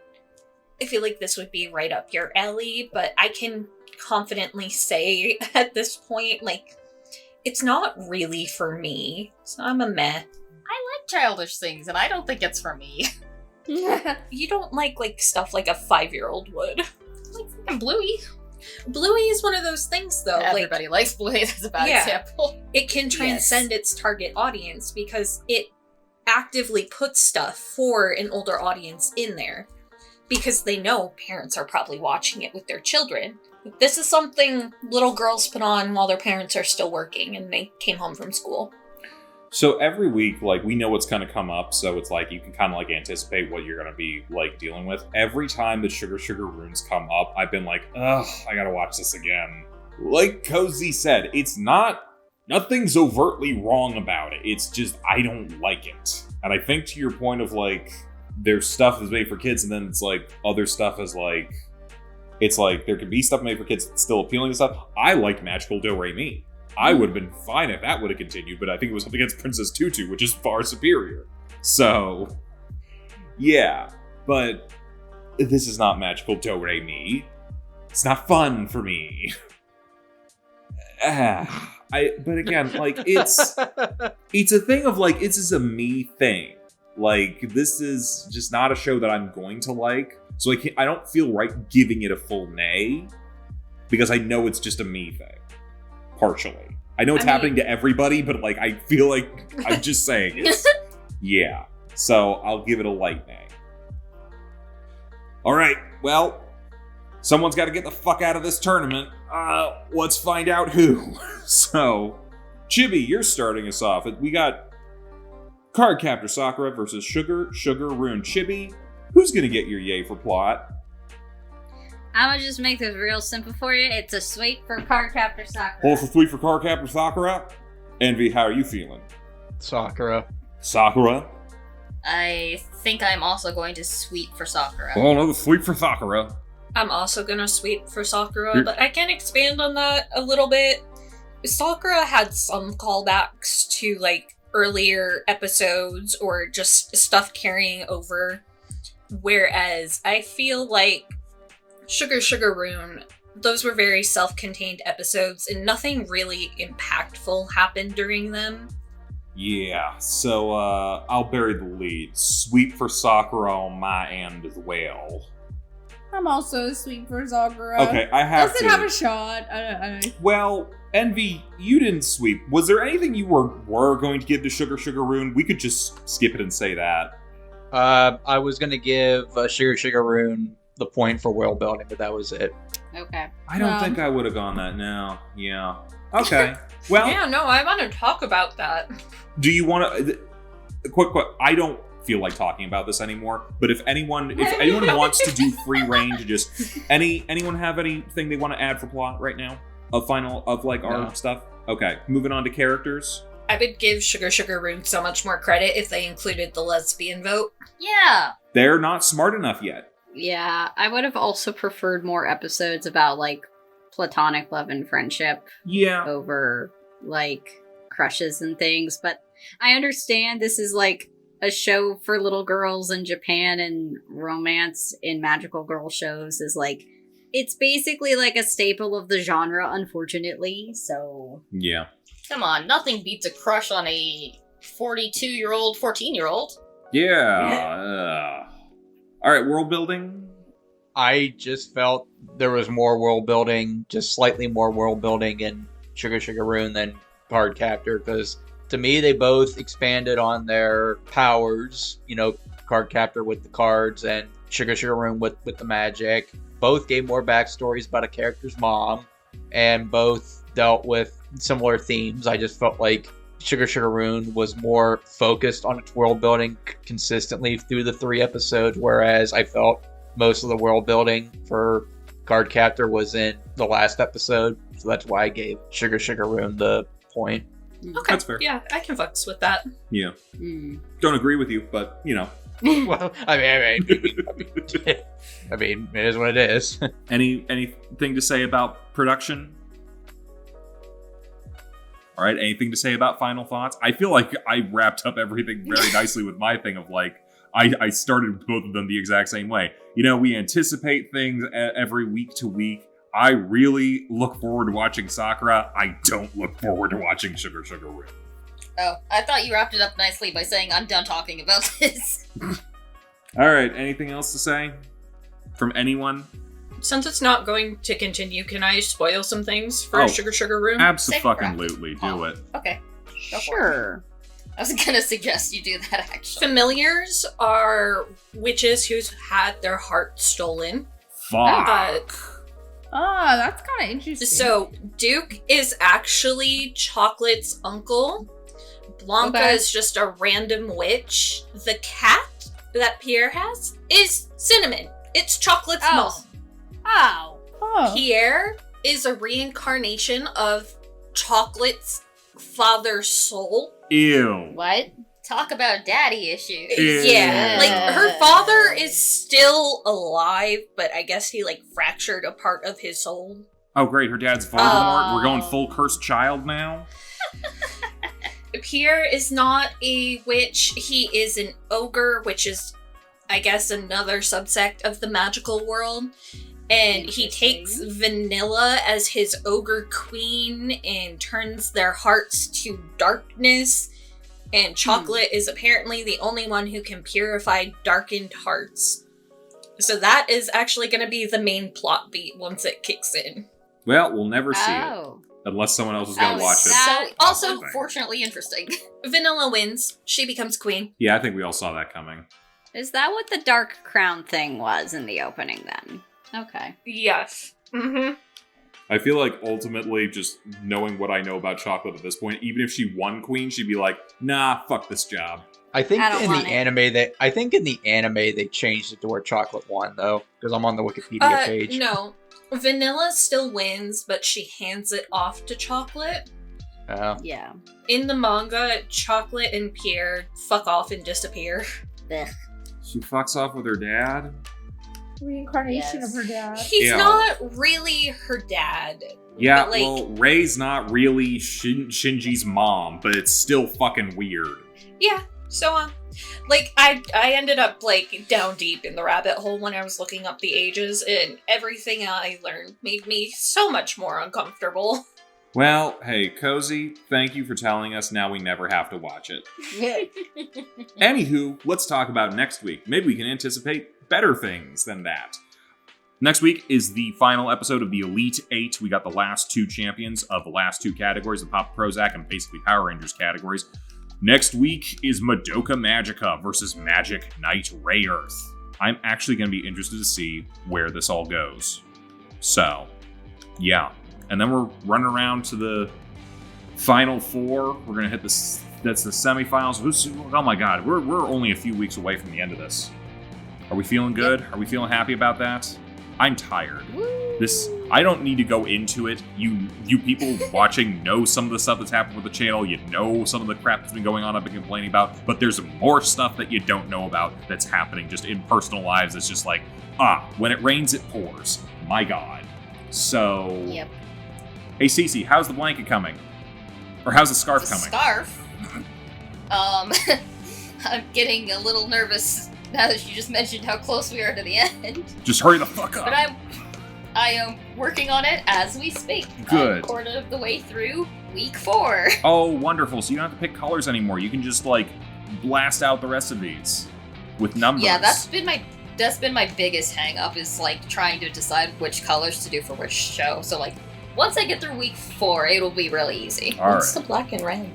I feel like this would be right up your alley, but I can confidently say at this point, like, it's not really for me. So I'm a meh. I like childish things, and I don't think it's for me. You don't like stuff like a 5-year-old would. Like fucking Bluey. Bluey is one of those things, though. Everybody likes Bluey. That's a bad example. It can transcend its target audience because it actively puts stuff for an older audience in there because they know parents are probably watching it with their children. This is something little girls put on while their parents are still working and they came home from school. So every week, like, we know what's going to come up, so it's like you can kind of like anticipate what you're going to be like dealing with. Every time the Sugar Sugar Runes come up, I've been like, ugh, I gotta watch this again. Like Cozy said, nothing's overtly wrong about it. It's just, I don't like it. And I think to your point of like, there's stuff that's made for kids, and then it's like, other stuff is like, it's like, there could be stuff made for kids that's still appealing to stuff. I liked Magical Do-Re-Mi. I would have been fine if that would have continued, but I think it was up against Princess Tutu, which is far superior. So, yeah. But this is not Magical Do-Re-Mi. It's not fun for me. But again, like, it's a thing of, like, it's just a me thing. Like, this is just not a show that I'm going to like. So I don't feel right giving it a full nay, because I know it's just a me thing. Partially. I know it's happening to everybody, but, like, I feel like I'm just saying it's... Yeah. So I'll give it a light nay. Alright, well, someone's got to get the fuck out of this tournament. Let's find out who. So, Chibi, you're starting us off. We got Cardcaptor Sakura versus Sugar Rune. Chibi, who's gonna get your yay for plot? I'm gonna just make this real simple for you. It's a sweep for Cardcaptor Sakura. Hold for sweep for Cardcaptor Sakura. Envy, how are you feeling? Sakura. I think I'm also going to sweep for Sakura. Oh, another sweep for Sakura. I'm also gonna sweep for Sakura, but I can expand on that a little bit. Sakura had some callbacks to, like, earlier episodes or just stuff carrying over, whereas I feel like Sugar Rune, those were very self-contained episodes and nothing really impactful happened during them. Yeah, so I'll bury the lead. Sweep for Sakura on my end as well. I'm also a sweep for Sakura. Okay, I have Does to... it have a shot? I Well, Envy, you didn't sweep. Was there anything you were going to give to Sugar Rune? We could just skip it and say that. I was gonna give Sugar Rune the point for world building, but that was it. Okay. I don't think I would have gone that now. Yeah. Okay. Well, Yeah, no, I want to talk about that. do you want to... Quick, I don't feel like talking about this anymore, but if anyone wants to do free reign to just... Anyone have anything they want to add for plot right now? Our stuff? Okay, moving on to characters. I would give Sugar Rune so much more credit if they included the lesbian vote. Yeah. They're not smart enough yet. Yeah, I would have also preferred more episodes about, like, platonic love and friendship Yeah. over, like, crushes and things, but I understand this is, like, a show for little girls in Japan, and romance in magical girl shows is, like, it's basically like a staple of the genre, unfortunately, so... Yeah. Come on, nothing beats a crush on a 42-year-old, 14-year-old. Yeah. All right, world building. I just felt there was more world building, just slightly more world building in Sugar Rune than Cardcaptor, because to me they both expanded on their powers. You know, Cardcaptor with the cards and Sugar Rune with the magic. Both gave more backstories about a character's mom, and both dealt with similar themes. I just felt like Sugar Rune was more focused on its world building consistently through the 3 episodes, whereas I felt most of the world building for Cardcaptor was in the last episode, so that's why I gave Sugar Rune the point. Okay, That's fair. Yeah, I can fucks with that. Yeah. Don't agree with you, but, you know. Well, I mean, it is what it is. Anything to say about production? All right, anything to say about final thoughts? I feel like I wrapped up everything very nicely with my thing of, like, I started both of them the exact same way. You know, we anticipate things every week to week. I really look forward to watching Sakura. I don't look forward to watching Sugar Rune. Oh, I thought you wrapped it up nicely by saying I'm done talking about this. All right, anything else to say from anyone? Since it's not going to continue, can I spoil some things for Sugar Rune? Abso-fucking-lutely, do it. Okay. Go for it. Sure. I was gonna suggest you do that, actually. Familiars are witches who's had their heart stolen. Fuck. that's kind of interesting. So, Duke is actually Chocolate's uncle. Blanca is just a random witch. The cat that Pierre has is Cinnamon. It's Chocolate's mom. Oh. Pierre is a reincarnation of Chocolate's father's soul. Ew. What? Talk about daddy issues. Yeah, like her father is still alive, but I guess he like fractured a part of his soul. Oh, great. Her dad's Voldemort. We're going full cursed child now. Pierre is not a witch. He is an ogre, which is, I guess, another subsect of the magical world. And he takes Vanilla as his ogre queen and turns their hearts to darkness. And Chocolate is apparently the only one who can purify darkened hearts. So that is actually going to be the main plot beat once it kicks in. Well, we'll never see it. Unless someone else is going to watch it. So, also, fortunately interesting. Vanilla wins. She becomes queen. Yeah, I think we all saw that coming. Is that what the Dark Crown thing was in the opening then? Okay. Yes. Mm-hmm. I feel like ultimately, just knowing what I know about Chocolate at this point, even if she won queen, she'd be like, nah, fuck this job. I think in the anime they changed it to where Chocolate won though, because I'm on the Wikipedia page. No. Vanilla still wins, but she hands it off to Chocolate. Oh. Yeah. In the manga, Chocolate and Pierre fuck off and disappear. Ugh. She fucks off with her dad? Reincarnation of her dad. He's not really her dad. Yeah, but, like, well, Rei's not really Shinji's mom, but it's still fucking weird. Yeah, so, like, I ended up, like, down deep in the rabbit hole when I was looking up the ages, and everything I learned made me so much more uncomfortable. Well, hey, Cozy, thank you for telling us. Now we never have to watch it. Anywho, let's talk about next week. Maybe we can anticipate better things than that. Next week is the final episode of the Elite 8. We got the last two champions of the last two categories, the Pop Prozac and basically Power Rangers categories. Next week is Madoka Magica versus Magic Knight Rayearth. I'm actually going to be interested to see where this all goes. So, yeah. And then we're running around to the Final Four. We're going to hit this. That's the semifinals. Oh my god, we're only a few weeks away from the end of this. Are we feeling good? Are we feeling happy about that? I'm tired. I don't need to go into it. You people watching know some of the stuff that's happened with the channel. You know some of the crap that's been going on I've been complaining about. But there's more stuff that you don't know about that's happening just in personal lives. It's just like, when it rains, it pours. My god. So... Yep. Hey, Cece, how's the blanket coming? Or how's the scarf coming? Scarf? I'm getting a little nervous now that you just mentioned how close we are to the end. Just hurry the fuck up. But I am working on it as we speak. Good. I'm a quarter of the way through week 4. Oh, wonderful. So you don't have to pick colors anymore. You can just, like, blast out the rest of these with numbers. Yeah, that's been my biggest hang up is, like, trying to decide which colors to do for which show. So, like, once I get through week 4, it'll be really easy. All What's right. the black and red?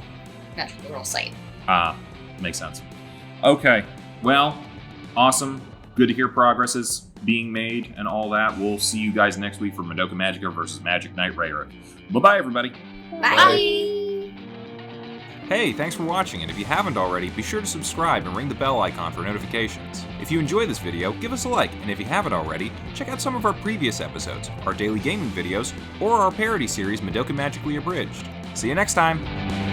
Natural Rural Site. Makes sense. Okay. Well, awesome. Good to hear progress is being made and all that. We'll see you guys next week for Madoka Magica versus Magic Knight Rayearth. Bye-bye, everybody. Bye! Hey, thanks for watching, and if you haven't already, be sure to subscribe and ring the bell icon for notifications. If you enjoy this video, give us a like, and if you haven't already, check out some of our previous episodes, our daily gaming videos, or our parody series Madoka Magically Abridged. See you next time!